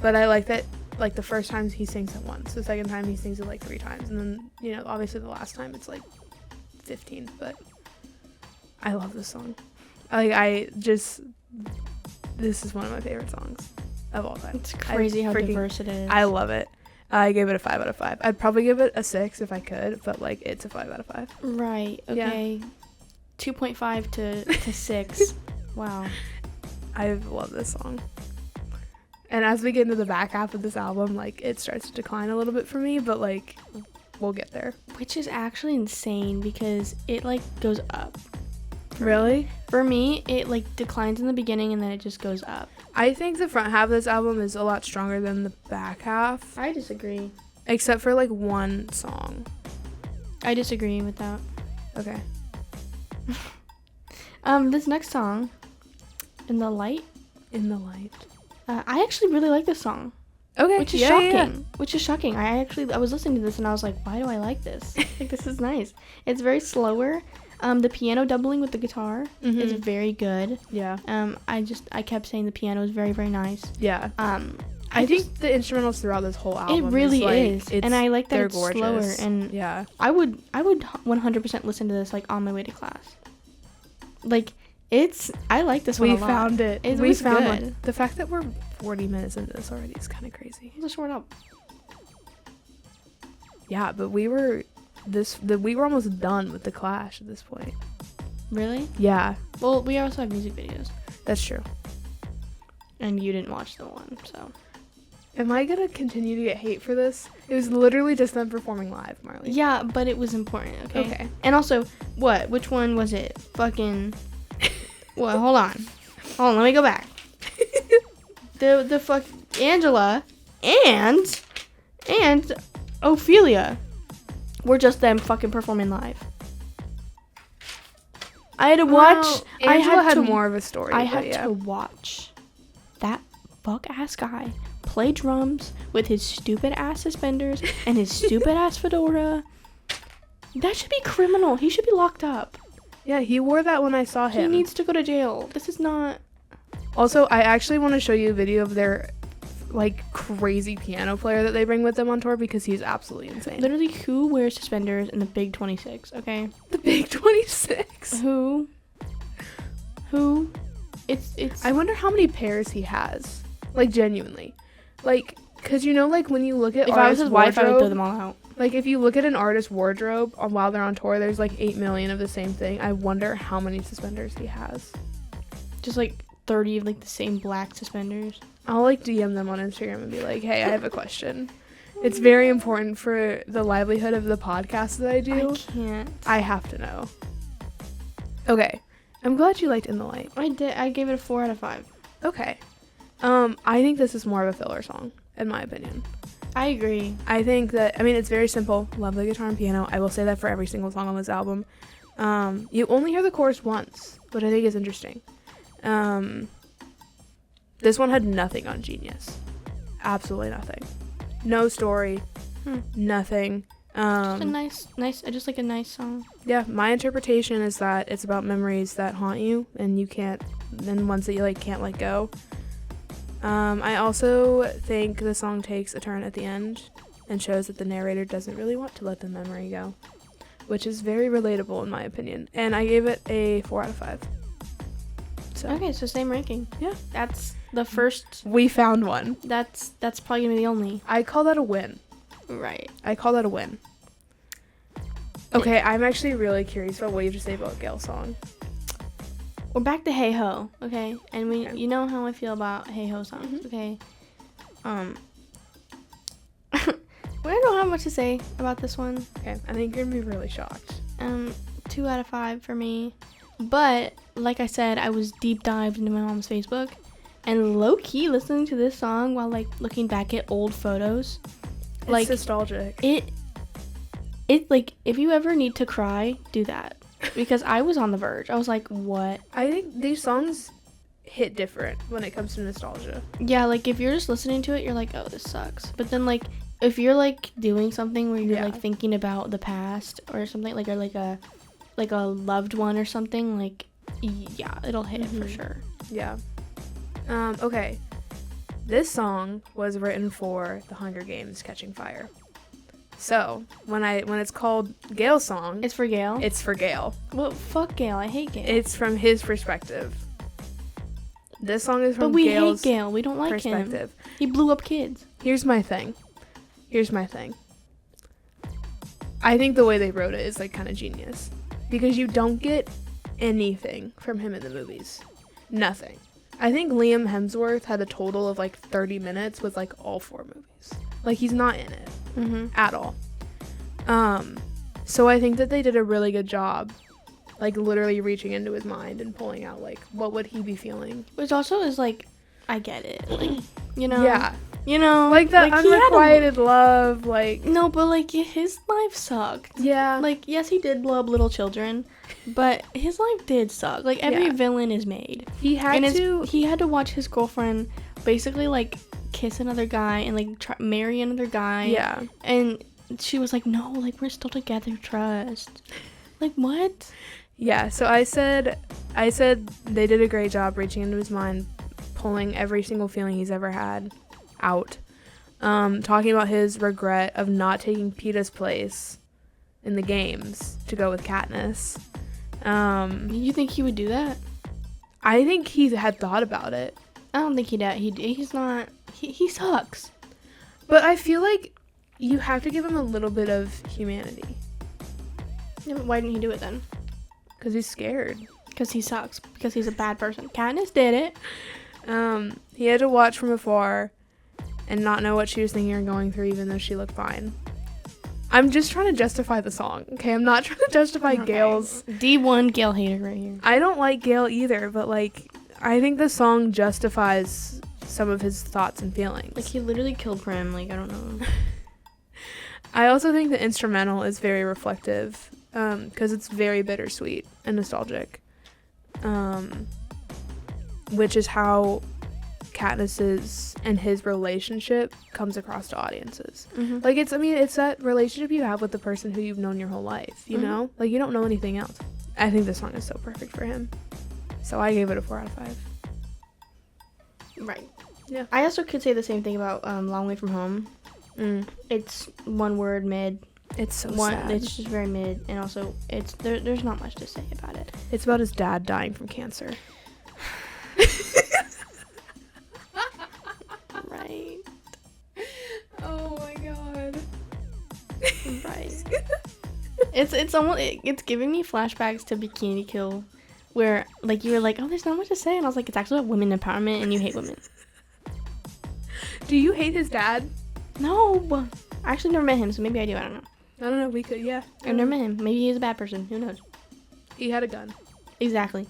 but I like that, like, the first time he sings it once, the second time he sings it, like, 3 times, and then, you know, obviously the last time it's, like, 15, but I love this song. Like, this is one of my favorite songs of all time. It's crazy how diverse it is. I love it. I gave it a 5 out of 5. I'd probably give it a 6 if I could, but, like, it's a 5 out of 5. Right. Okay. Yeah. 2.5 to 6. Wow. I love this song. And as we get into the back half of this album, like, it starts to decline a little bit for me, but, like, we'll get there. Which is actually insane because it, like, goes up. Really? For me, it, like, declines in the beginning and then it just goes up. I think the front half of this album is a lot stronger than the back half. I disagree. Except for, like, one song. I disagree with that. Okay. This next song, In the Light. I actually really like this song. Okay. Which is shocking. Which is shocking. I was listening to this and I was like, why do I like this? Like, this is nice. It's very slower. The piano doubling with the guitar is very good. Yeah. I kept saying the piano is very, very nice. Yeah. I think the instrumentals throughout this whole album. It really is. And I like that it's gorgeous. slower. And yeah. I would 100% listen to this, like, on my way to class. Like, I like this one a lot. We found it. It was found good. one. The fact that we're 40 minutes into this already is kind of crazy. Just short up. Yeah, but we were almost done with the Clash at this point. Really? Yeah. Well, we also have music videos. That's true. And you didn't watch the one, so. Am I gonna continue to get hate for this? It was literally just them performing live, Marley. Yeah, but it was important, okay? Okay. And also, what? Which one was it? Fucking. What? Hold on, let me go back. the fuck Angela and Ophelia were just them fucking performing live. I had to watch. Angela had more of a story. I had to watch that fuck ass guy play drums with his stupid ass suspenders and his stupid ass fedora. That should be criminal. He should be locked up. Yeah, he wore that when I saw him. He needs to go to jail. This is not. Also, I actually want to show you a video of their, like, crazy piano player that they bring with them on tour because he's absolutely insane. Literally, who wears suspenders in the Big 26, okay? The Big 26? Who? It's... I wonder how many pairs he has. Like, genuinely. Like, because, you know, like, when you look at if I was his wife, I would throw them all out. Like, if you look at an artist's wardrobe while they're on tour, there's, like, 8 million of the same thing. I wonder how many suspenders he has. Just, like, 30 of, like, the same black suspenders. I'll, like, DM them on Instagram and be like, hey, I have a question. It's very important for the livelihood of the podcast that I do. I can't. I have to know. Okay. I'm glad you liked In the Light. I did. I gave it a 4 out of 5. Okay. I think this is more of a filler song, in my opinion. I agree. I think that, I mean, it's very simple. Love the guitar and piano. I will say that for every single song on this album. You only hear the chorus once, which I think is interesting. This one had nothing on Genius. Absolutely nothing. No story. Nothing. Just a nice, just like a nice song. Yeah, my interpretation is that it's about memories that haunt you, and you can't, and ones that you like can't let go. I also think the song takes a turn at the end and shows that the narrator doesn't really want to let the memory go, which is very relatable in my opinion. And I gave it a 4 out of 5. So Okay, so same ranking. Yeah. That's the first. we found one. That's probably gonna be the only. I call that a win. Right. I call that a win. Okay, I'm actually really curious about what you have to say about Gail's song. We're back to Hey Ho, okay? And Okay. you know how I feel about Hey Ho songs, okay? We don't know how much to say about this one. Okay, I think you're gonna be really shocked. 2 out of 5 for me. But like I said, I was deep dived into my mom's Facebook, and low key listening to this song while like looking back at old photos. It's Like nostalgic. it like if you ever need to cry, do that. Because I was on the verge. I was like, what? I think these songs hit different when it comes to nostalgia. Yeah, like if you're just listening to it, you're like, oh, this sucks. But then like if you're like doing something where you're Yeah. like thinking about the past or something, like or like a loved one or something, like yeah, it'll hit for sure. Yeah. Okay. This song was written for The Hunger Games: Catching Fire. So when it's called Gail's song, It's for Gail. it's for Gail. Well, fuck Gail. I hate Gail. It's from his perspective. This song is but from we Gail's hate Gail. We don't like him. perspective. He blew up kids. Here's my thing. I think the way they wrote it is like kind of genius, because you don't get anything from him in the movies. Nothing. I think Liam Hemsworth had a total of like 30 minutes with like all 4 movies. Like he's not in it at all. So I think that they did a really good job, like literally reaching into his mind and pulling out like what would he be feeling. Which also is like, I get it. Like, you know. Yeah. You know. Like that he had a- unrequited love, like No, but like his life sucked. yeah. Like, yes, he did blow up little children, but his life did suck. Like, every Yeah. villain is made. he had to He had to watch his girlfriend basically, like, kiss another guy and, like, marry another guy. yeah. And she was like, no, like, we're still together, trust. Like, what? Yeah, so I said they did a great job reaching into his mind, pulling every single feeling he's ever had out. Talking about his regret of not taking Peeta's place in the games to go with Katniss. You think he would do that? I think he had thought about it. I don't think he's not. He sucks. But I feel like you have to give him a little bit of humanity. Yeah, but why didn't he do it then? Because he's scared. Because he sucks. Because he's a bad person. Katniss did it. He had to watch from afar and not know what she was thinking or going through, even though she looked fine. I'm just trying to justify the song, okay? I'm not trying to justify Gail's... D1 Gail hater right here. I don't like Gail either, but, like, I think the song justifies some of his thoughts and feelings. Like, he literally killed Prim. Like, I don't know. I also think the instrumental is very reflective, because it's very bittersweet and nostalgic, which is how Katniss's and his relationship comes across to audiences. Like, it's that relationship you have with the person who you've known your whole life, you know? Like, you don't know anything else. I think this song is so perfect for him. So I gave it a 4 out of 5. Right. Yeah. I also could say the same thing about Long Way From Home. It's one word, mid. It's so sad. It's just very mid, and also it's there's not much to say about it. It's about his dad dying from cancer. Right. Oh my god. Right. It's giving me flashbacks to Bikini Kill, where like you were like, oh, there's not much to say, and I was like, it's actually about women empowerment, and you hate women. Do you hate his dad? No, I actually never met him, so maybe I do. I don't know. I don't know. We could, yeah. I've never met him. Maybe he's a bad person. Who knows? He had a gun. Exactly.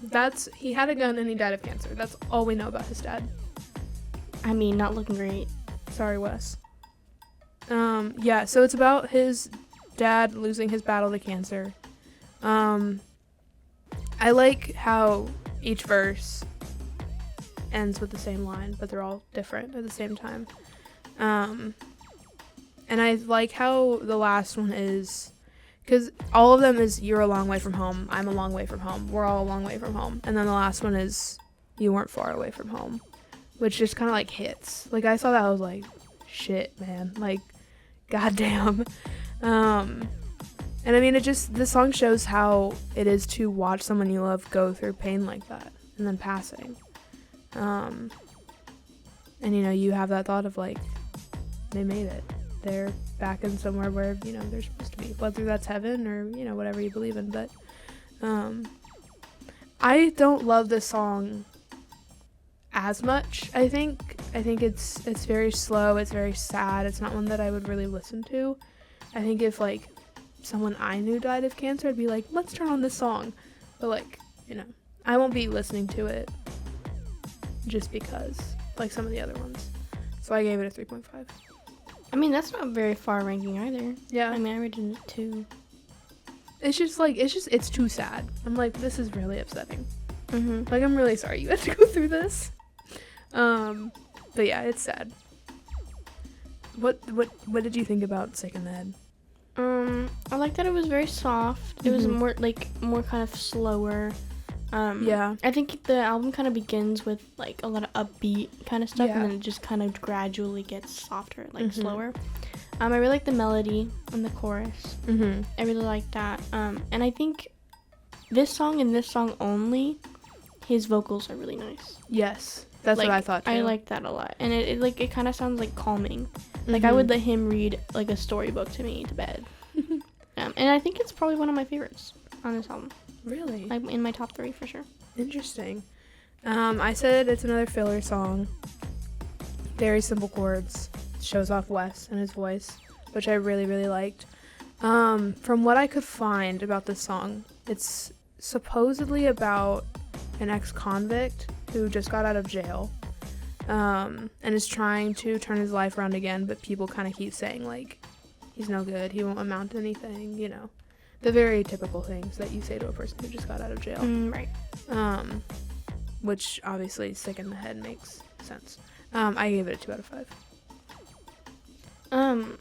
He had a gun and he died of cancer. That's all we know about his dad. I mean, not looking great. Sorry, Wes. Yeah, so it's about his dad losing his battle to cancer. I like how each verse ends with the same line, but they're all different at the same time. And I like how the last one is, because all of them is you're a long way from home, I'm a long way from home, we're all a long way from home. And then the last one is you weren't far away from home, which just kind of like hits. Like I saw that, I was like, shit, man, like goddamn. And I mean, the song shows how it is to watch someone you love go through pain like that and then passing. And you know, you have that thought of like, they made it. They're back in somewhere where, you know, they're supposed to be, whether that's heaven or, you know, whatever you believe in. But I don't love this song as much. I think it's very slow, it's very sad. It's not one that I would really listen to. I think if like someone I knew died of cancer, I'd be like, let's turn on this song. But like, you know, I won't be listening to it just because, like some of the other ones. So I gave it a 3.5. I mean, that's not very far ranking either. Yeah. I mean, I rated it 2. It's too sad. I'm like, this is really upsetting. Mm-hmm. Like, I'm really sorry you had to go through this. But yeah, it's sad. What did you think about Sick in the Head? I like that it was very soft. It was more kind of slower. Yeah. I think the album kind of begins with like a lot of upbeat kind of stuff, Yeah. and then it just kind of gradually gets softer, like slower. I really like the melody and the chorus. I really like that. And I think this song and this song only, his vocals are really nice. Yes, that's like, what I thought too. I like that a lot, and it kind of sounds like calming. Like I would let him read like a storybook to me to bed. And I think it's probably one of my favorites on this album. Really? Like in my top 3 for sure. Interesting. I said it's another filler song. Very simple chords. Shows off Wes and his voice, which I really, really liked. From what I could find about this song, it's supposedly about an ex-convict who just got out of jail, and is trying to turn his life around again, but people kind of keep saying, like, he's no good, he won't amount to anything, you know. The very typical things that you say to a person who just got out of jail. Right. Which obviously Sick in the Head makes sense. I gave it a 2 out of 5.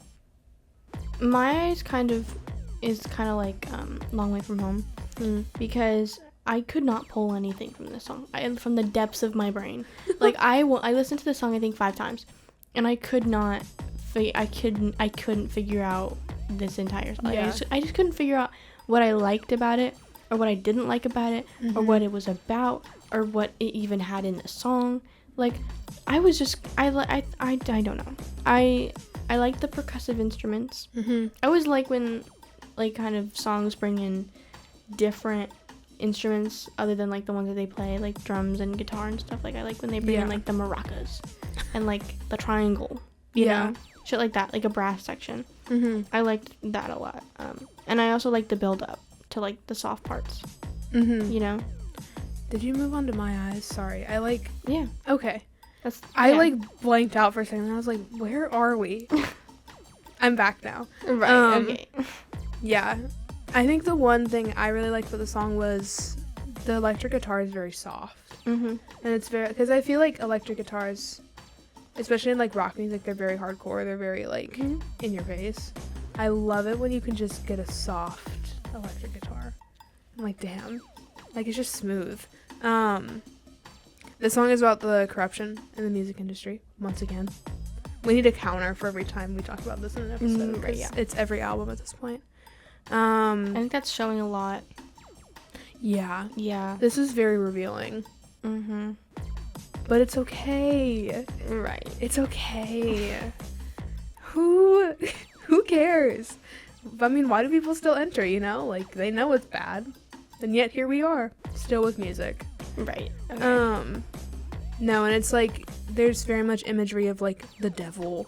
My is kind of like Long Way From Home, because I could not pull anything from this song. From the depths of my brain. Like I listened to the song I think 5 times, and I could not. I couldn't figure out this entire song. Yeah. I just couldn't figure out what I liked about it, or what I didn't like about it, or what it was about, or what it even had in the song. Like, I was just I don't know. I like the percussive instruments. I always like when like kind of songs bring in different instruments other than like the ones that they play, like drums and guitar and stuff. Like I like when they bring in like the maracas and like the triangle, you know, shit like that, like a brass section. I liked that a lot. And I also like the build up to like the soft parts. You know. Did you move on to My Eyes? Sorry, Yeah. Okay. I like blanked out for a second. And I was like, where are we? I'm back now. Right. Okay. Yeah. I think the one thing I really liked about the song was the electric guitar is very soft. And it's very, because I feel like electric guitars, especially in like rock music, they're very hardcore. They're very like in your face. I love it when you can just get a soft electric guitar. I'm like, damn. Like, it's just smooth. The song is about the corruption in the music industry, once again. We need a counter for every time we talk about this in an episode. Right, yeah. It's every album at this point. I think that's showing a lot. Yeah. Yeah. This is very revealing. But it's okay. Right. It's okay. Who cares? I mean, why do people still enter, you know? Like, they know it's bad. And yet here we are, still with music. Right. Okay. No, and it's like, there's very much imagery of, like, the devil.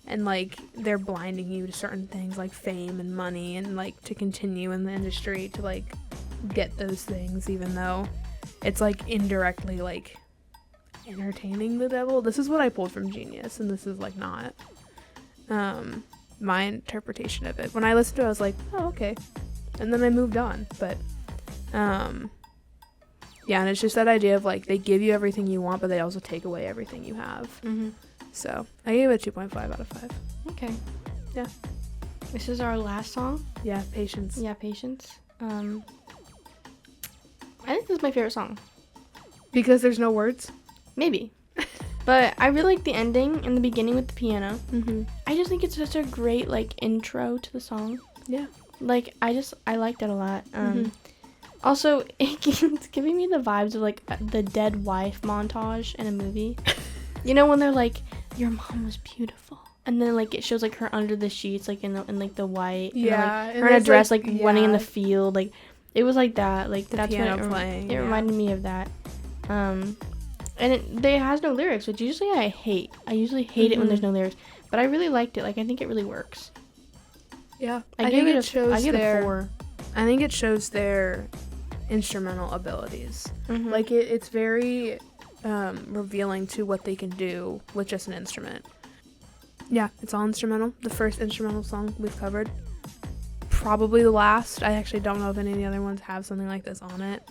And, like, they're blinding you to certain things, like fame and money, and, like, to continue in the industry, to, like, get those things, even though it's like indirectly like entertaining the devil. This is what I pulled from Genius, and this is like not my interpretation of it. When I listened to it, I was like, oh, okay, and then I moved on. But yeah, and it's just that idea of like they give you everything you want, but they also take away everything you have. So I gave it a 2.5 out of 5. Okay. Yeah. This is our last song. Yeah, Patience. Yeah, Patience. I think this is my favorite song. Because there's no words? Maybe. But I really like the ending and the beginning with the piano. Mm-hmm. I just think it's such a great, like, intro to the song. Yeah. Like, I liked it a lot. Also, it's giving me the vibes of, like, the dead wife montage in a movie. You know, when they're like, your mom was beautiful. And then, like, it shows, like, her under the sheets, like, in the white. Yeah. And, like, her in a dress, like, running in the field. Like, it was like that. Like, the that's piano what playing. It reminded me of that. And it has no lyrics, which usually I hate. I usually hate it when there's no lyrics. But I really liked it. Like, I think it really works. Yeah. I give it a 4. I think it shows their instrumental abilities. Mm-hmm. Like, it's very revealing to what they can do with just an instrument. Yeah, it's all instrumental. The first instrumental song we've covered. Probably the last. I actually don't know if any of the other ones have something like this on it.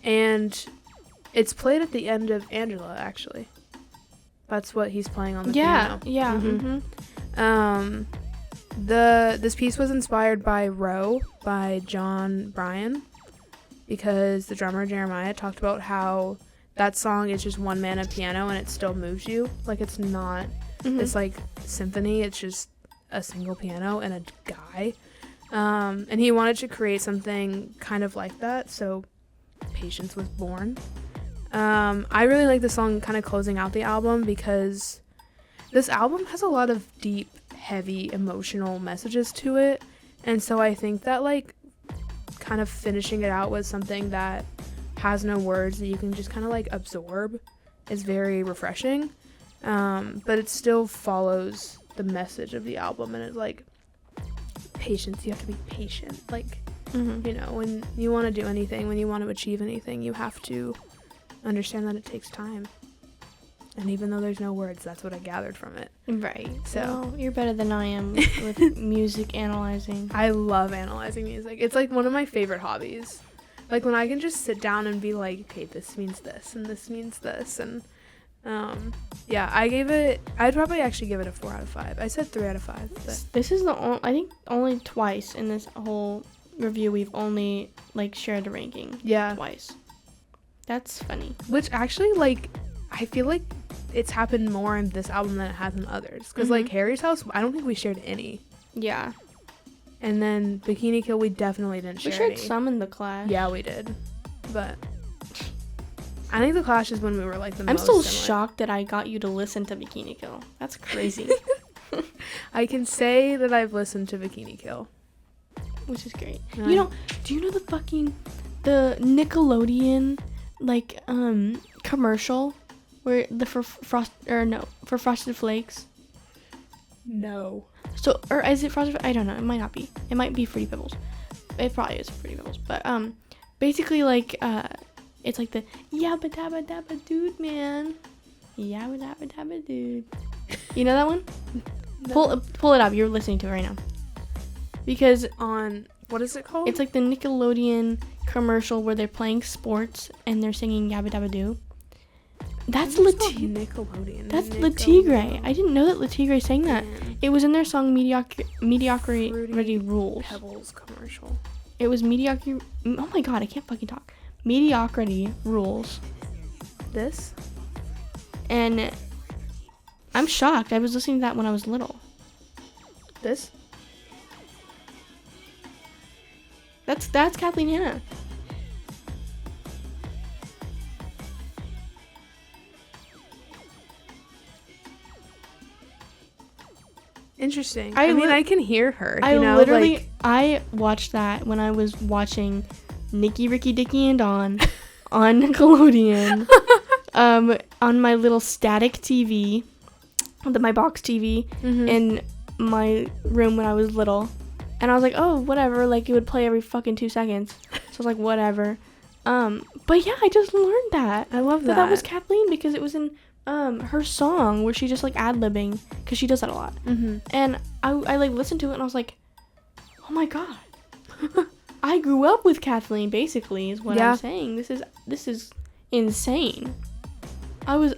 And it's played at the end of Angela, actually. That's what he's playing on the piano. Yeah. Mm-hmm. This piece was inspired by Row by John Bryan, because the drummer Jeremiah talked about how that song is just one man and piano and it still moves you. Like, it's not this like symphony, it's just a single piano and a guy. And he wanted to create something kind of like that, so Patience was born. I really like the song kind of closing out the album, because this album has a lot of deep, heavy, emotional messages to it, and so I think that like kind of finishing it out with something that has no words that you can just kind of like absorb is very refreshing. But it still follows the message of the album, and it's like, patience, you have to be patient. Like, you know, when you want to do anything, when you want to achieve anything, you have to understand that it takes time. And even though there's no words, that's what I gathered from it. Right. So well, you're better than I am with music analyzing. I love analyzing music. It's like one of my favorite hobbies. Like, when I can just sit down and be like, okay, this means this and this means this, and yeah, I'd probably actually give it a 4 out of 5. I said 3 out of 5. But this is I think only twice in this whole review we've only like shared a ranking. Yeah. Twice. That's funny. Which actually, like, I feel like it's happened more in this album than it has in others. Because, like, Harry's House, I don't think we shared any. Yeah. And then Bikini Kill, we definitely didn't share any. We shared some in The Clash. Yeah, we did. But I think The Clash is when we were, like, the I'm most still similar. shocked that I got you to listen to Bikini Kill. That's crazy. I can say that I've listened to Bikini Kill. Which is great. Yeah. You know, do you know the Nickelodeon, like, commercial where for Frosted Flakes? No. So, or is it Frosted? I don't know. It might not be. It might be Fruity Pebbles. It probably is Fruity Pebbles. But basically, like, it's like the yabba dabba dabba dude, man. Yabba dabba dabba dude. You know that one? No. Pull it up. You're listening to it right now. Because on what is it called? It's like the Nickelodeon commercial where they're playing sports and they're singing Yabba Dabba Doo. That's Nickelodeon. That's Latigre. I didn't know that Latigre sang that. It was in their song Mediocrity Rules. Pebbles commercial. It was Mediocrity. Oh my god, I can't fucking talk. Mediocrity Rules. This? And I'm shocked. I was listening to that when I was little. This? That's Kathleen Hanna. Interesting. I mean, I can hear her. I watched that when I was watching Nikki, Ricky, Dickie, and Dawn on Nickelodeon, on my little static TV, my box TV in my room when I was little. And I was like, oh, whatever, like, it would play every fucking 2 seconds. So I was I was like, whatever. But yeah, I just learned that. I love that. That was Kathleen because it was in her song where she just like ad-libbing, because she does that a lot. Mm-hmm. And I like listened to it and I was like, oh my god. I grew up with Kathleen, basically, is what I'm saying. This is insane. I was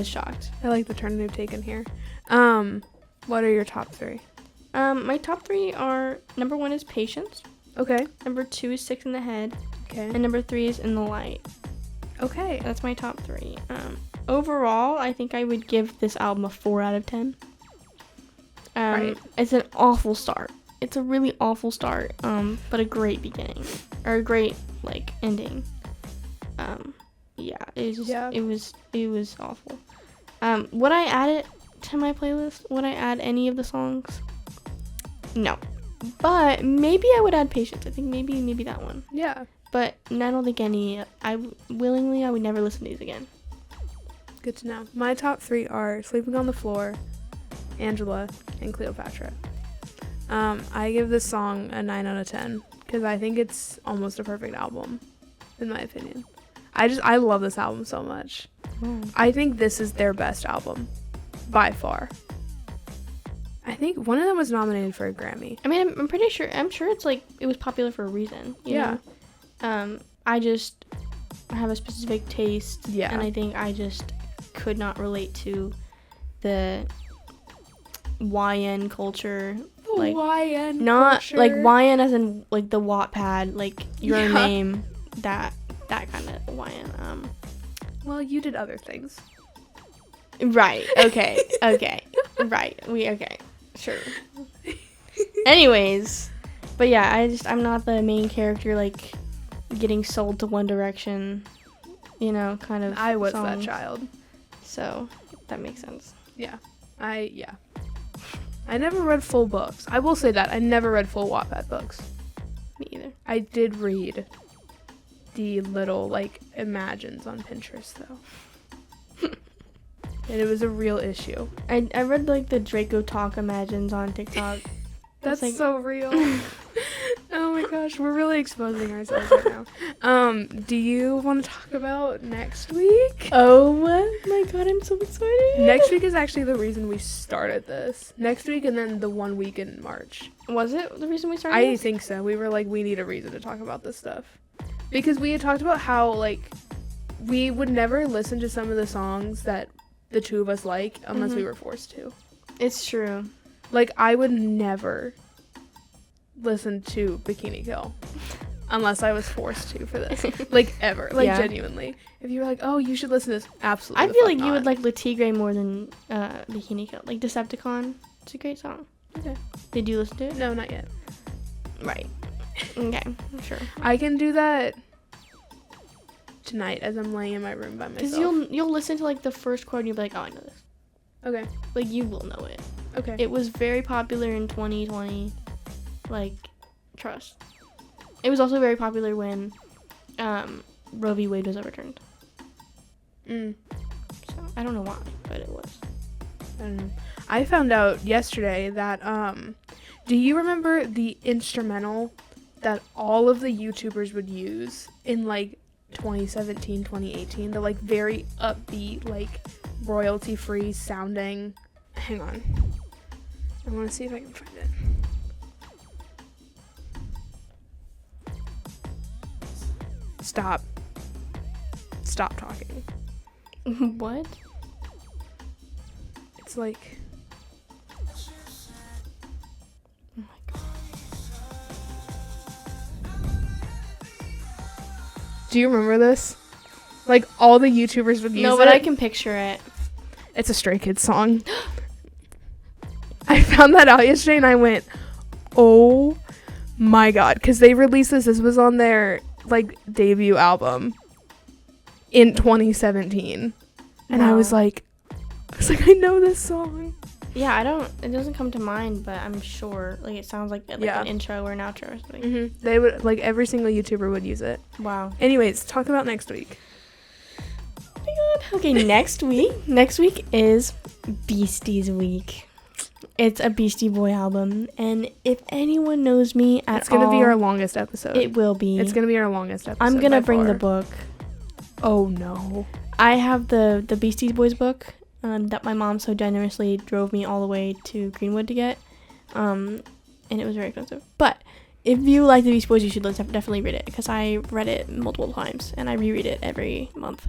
shocked. I like the turn they've taken here. What are your top 3? My top 3 are, number 1 is Patience. Okay. Number 2 is Sick in the Head. Okay. And number 3 is In the Light. Okay. That's my top 3. Overall, I think I would give this album a 4 out of 10. Right. It's an awful start. It's a really awful start, but a great beginning, or a great like ending. Yeah, it was awful. Would I add it to my playlist? Would I add any of the songs? No, but maybe I would add Patience. I think maybe that one. Yeah. But I don't think any. I would never listen to these again. Good to know. My top 3 are Sleeping on the Floor, Angela, and Cleopatra. I give this song a 9 out of 10 because I think it's almost a perfect album, in my opinion. I love this album so much. I think this is their best album, by far. I think one of them was nominated for a Grammy. I mean, I'm pretty sure. I'm sure it's like it was popular for a reason. You know? I just have a specific taste. Yeah. And I think I just could not relate to the YN culture. Like YN not culture. Like YN as in like the Wattpad, like your name, that kind of YN. Well, you did other things. Right. Okay. Right. Sure. Anyways, but yeah, I'm not the main character like getting sold to One Direction, you know, kind of. I was songs. that child. So that makes sense. Yeah. I never read full books. I will say that. I never read full Wattpad books. Me either. I did read the little, like, imagines on Pinterest, though. And it was a real issue. I read, like, the Draco Talk imagines on TikTok. That's like, so real. Oh my gosh, we're really exposing ourselves right now. Do you want to talk about next week? Oh my god, I'm so excited. Next week is actually the reason we started this. Next week and then the 1 week in March. Was it the reason we started I this? think so. We were like, we need a reason to talk about this stuff. Because we had talked about how, like, we would never listen to some of the songs that the two of us like unless we were forced to. It's true. Like, I would never listen to Bikini Kill unless I was forced to for this. Like, ever. Like, genuinely. If you were like, oh, you should listen to this, absolutely. I feel like you would like Le Tigre more than Bikini Kill. Like, Decepticon. It's a great song. Okay. Did you listen to it? No, not yet. Right. Okay, sure. I can do that tonight as I'm laying in my room by myself. Because you'll listen to, like, the first chord and you'll be like, oh, I know this. Okay. Like, you will know it. Okay. It was very popular in 2020. Like, trust. It was also very popular when Roe v. Wade was overturned. So, I don't know why, but it was. I don't know. I found out yesterday that, do you remember the instrumental that all of the YouTubers would use in, like, 2017, 2018? The, like, very upbeat, like, royalty-free sounding. Hang on. I want to see if I can find it. Stop talking. What? It's like... Oh my god. Do you remember this? Like, all the YouTubers would use it. No, but I can picture it. It's a Stray Kids song. I found that out yesterday and I went, oh my god. Because they released this. This was on their, like, debut album in 2017. And Wow. I was like, I know this song. Yeah, it doesn't come to mind, but I'm sure, like, it sounds like an intro or an outro or something. They would, like, every single YouTuber would use it. Wow. Anyways, talk about next week. Oh my god. Okay, next week is Beasties Week. It's a Beastie Boy album, and if anyone knows me at all, it's gonna be our longest episode. It will be. It's gonna be our longest episode. I'm gonna bring the book. Oh no! I have the Beastie Boys book that my mom so generously drove me all the way to Greenwood to get, and it was very expensive. But if you like the Beastie Boys, you should definitely read it, because I read it multiple times and I reread it every month,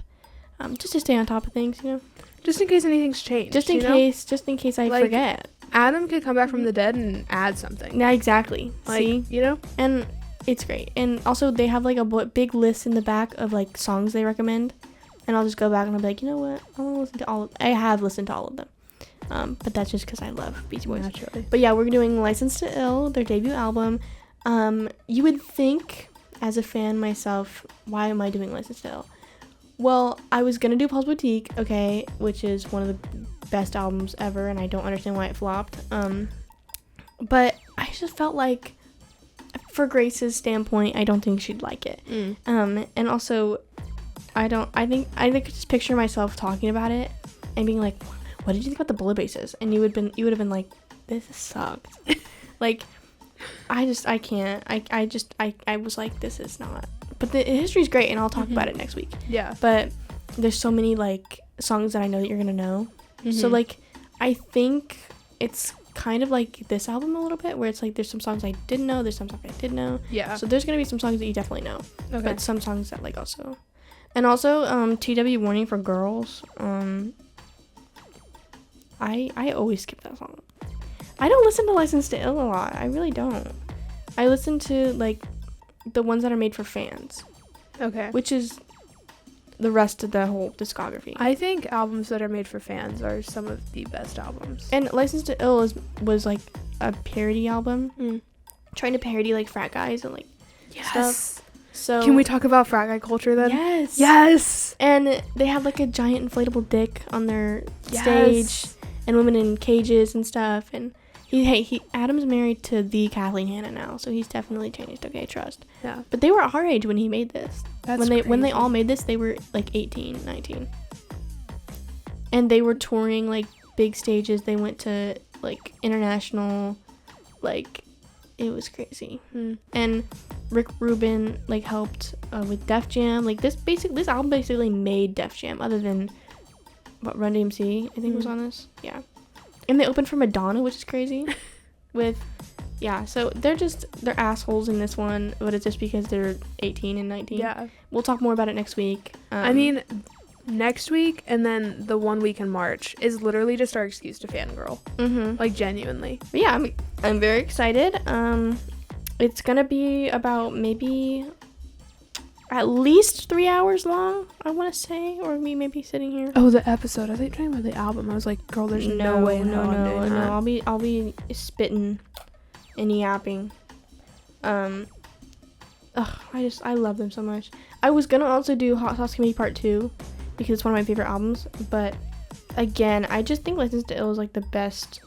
just to stay on top of things, you know. Just in case anything's changed. Just in case I forget. Adam could come back from the dead and add something. Yeah, exactly. Like, see, you know, and it's great. And also, they have like a big list in the back of like songs they recommend, and I'll just go back and I'll be like, you know what, I want to listen to all. I have listened to all of them, but that's just because I love Beastie Boys. Naturally. But yeah, we're doing License to Ill, their debut album. You would think, as a fan myself, why am I doing License to Ill? Well, I was gonna do Paul's Boutique, okay, which is one of the best albums ever, and I don't understand why it flopped. But I just felt like, for Grace's standpoint, I don't think she'd like it. And also, I think I could just picture myself talking about it and being like, "What did you think about the bullet bases?" And you would have been like, "This sucked." Like, I can't. I was like, this is not. But the history's great, and I'll talk about it next week. Yeah. But there's so many, like, songs that I know that you're going to know. So, like, I think it's kind of like this album a little bit, where it's like there's some songs I didn't know, there's some songs I did know. Yeah. So there's going to be some songs that you definitely know. Okay. But some songs that, like, also. And also, TW Warning for Girls. I always skip that song. I don't listen to License to Ill a lot. I really don't. I listen to, like, the ones that are made for fans. Okay. Which is the rest of the whole discography. I think albums that are made for fans are some of the best albums. And License to Ill was like a parody album. Trying to parody, like, frat guys and, like, stuff. So can we talk about frat guy culture then? Yes. Yes. And they have, like, a giant inflatable dick on their stage, and women in cages and stuff, and Adam's married to the Kathleen Hanna now, so he's definitely changed. Okay, trust. Yeah. But they were our age when he made this. That's when they all made this, they were like 18, 19. And they were touring, like, big stages. They went to, like, international, like, it was crazy. And Rick Rubin, like, helped with Def Jam. Like, this album basically made Def Jam, other than Run DMC, I think was on this. Yeah. And they opened for Madonna, which is crazy. So they're assholes in this one, but it's just because they're 18 and 19. Yeah. We'll talk more about it next week. I mean, next week and then the 1 week in March is literally just our excuse to fangirl. Like, genuinely. But yeah, I'm very excited. It's gonna be about maybe at least 3 hours long, I want to say, or me maybe sitting here. Oh, the episode. I thought you were talking about the album. I was like, girl, there's no way. No. I'll be spitting and yapping. I love them so much. I was gonna also do Hot Sauce Committee Part 2 because it's one of my favorite albums, but again, I just think License to Ill is, like, the best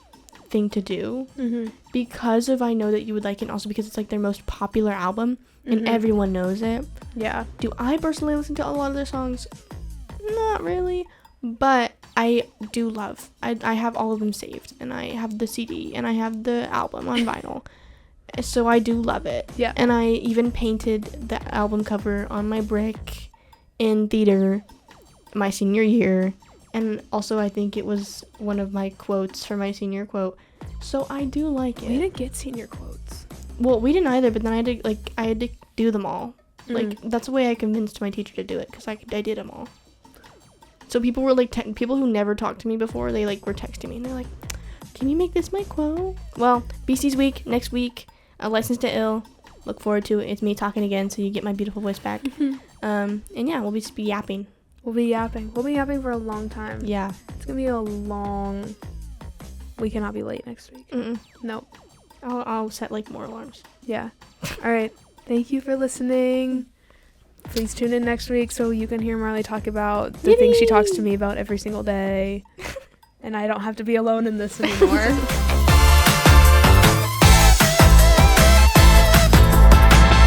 thing to do because of I know that you would like it, and also because it's, like, their most popular album. And everyone knows it. Yeah. Do I personally listen to a lot of their songs? Not really. But I do love. I have all of them saved. And I have the CD. And I have the album on vinyl. So I do love it. Yeah. And I even painted the album cover on my brick in theater my senior year. And also I think it was one of my quotes for my senior quote. So I do like it. We didn't get senior quotes. Well, we didn't either, but then I had to do them all. Like, that's the way I convinced my teacher to do it, because I did them all. So people were, like, people who never talked to me before, they, like, were texting me, and they're like, can you make this my quote? Well, BC's week, next week, License to Ill, look forward to it. It's me talking again, so you get my beautiful voice back. And yeah, we'll just be yapping. We'll be yapping for a long time. Yeah. It's gonna be a long... We cannot be late next week. Nope. I'll set, like, more alarms. Yeah. All right. Thank you for listening. Please tune in next week so you can hear Marley talk about the things she talks to me about every single day. And I don't have to be alone in this anymore.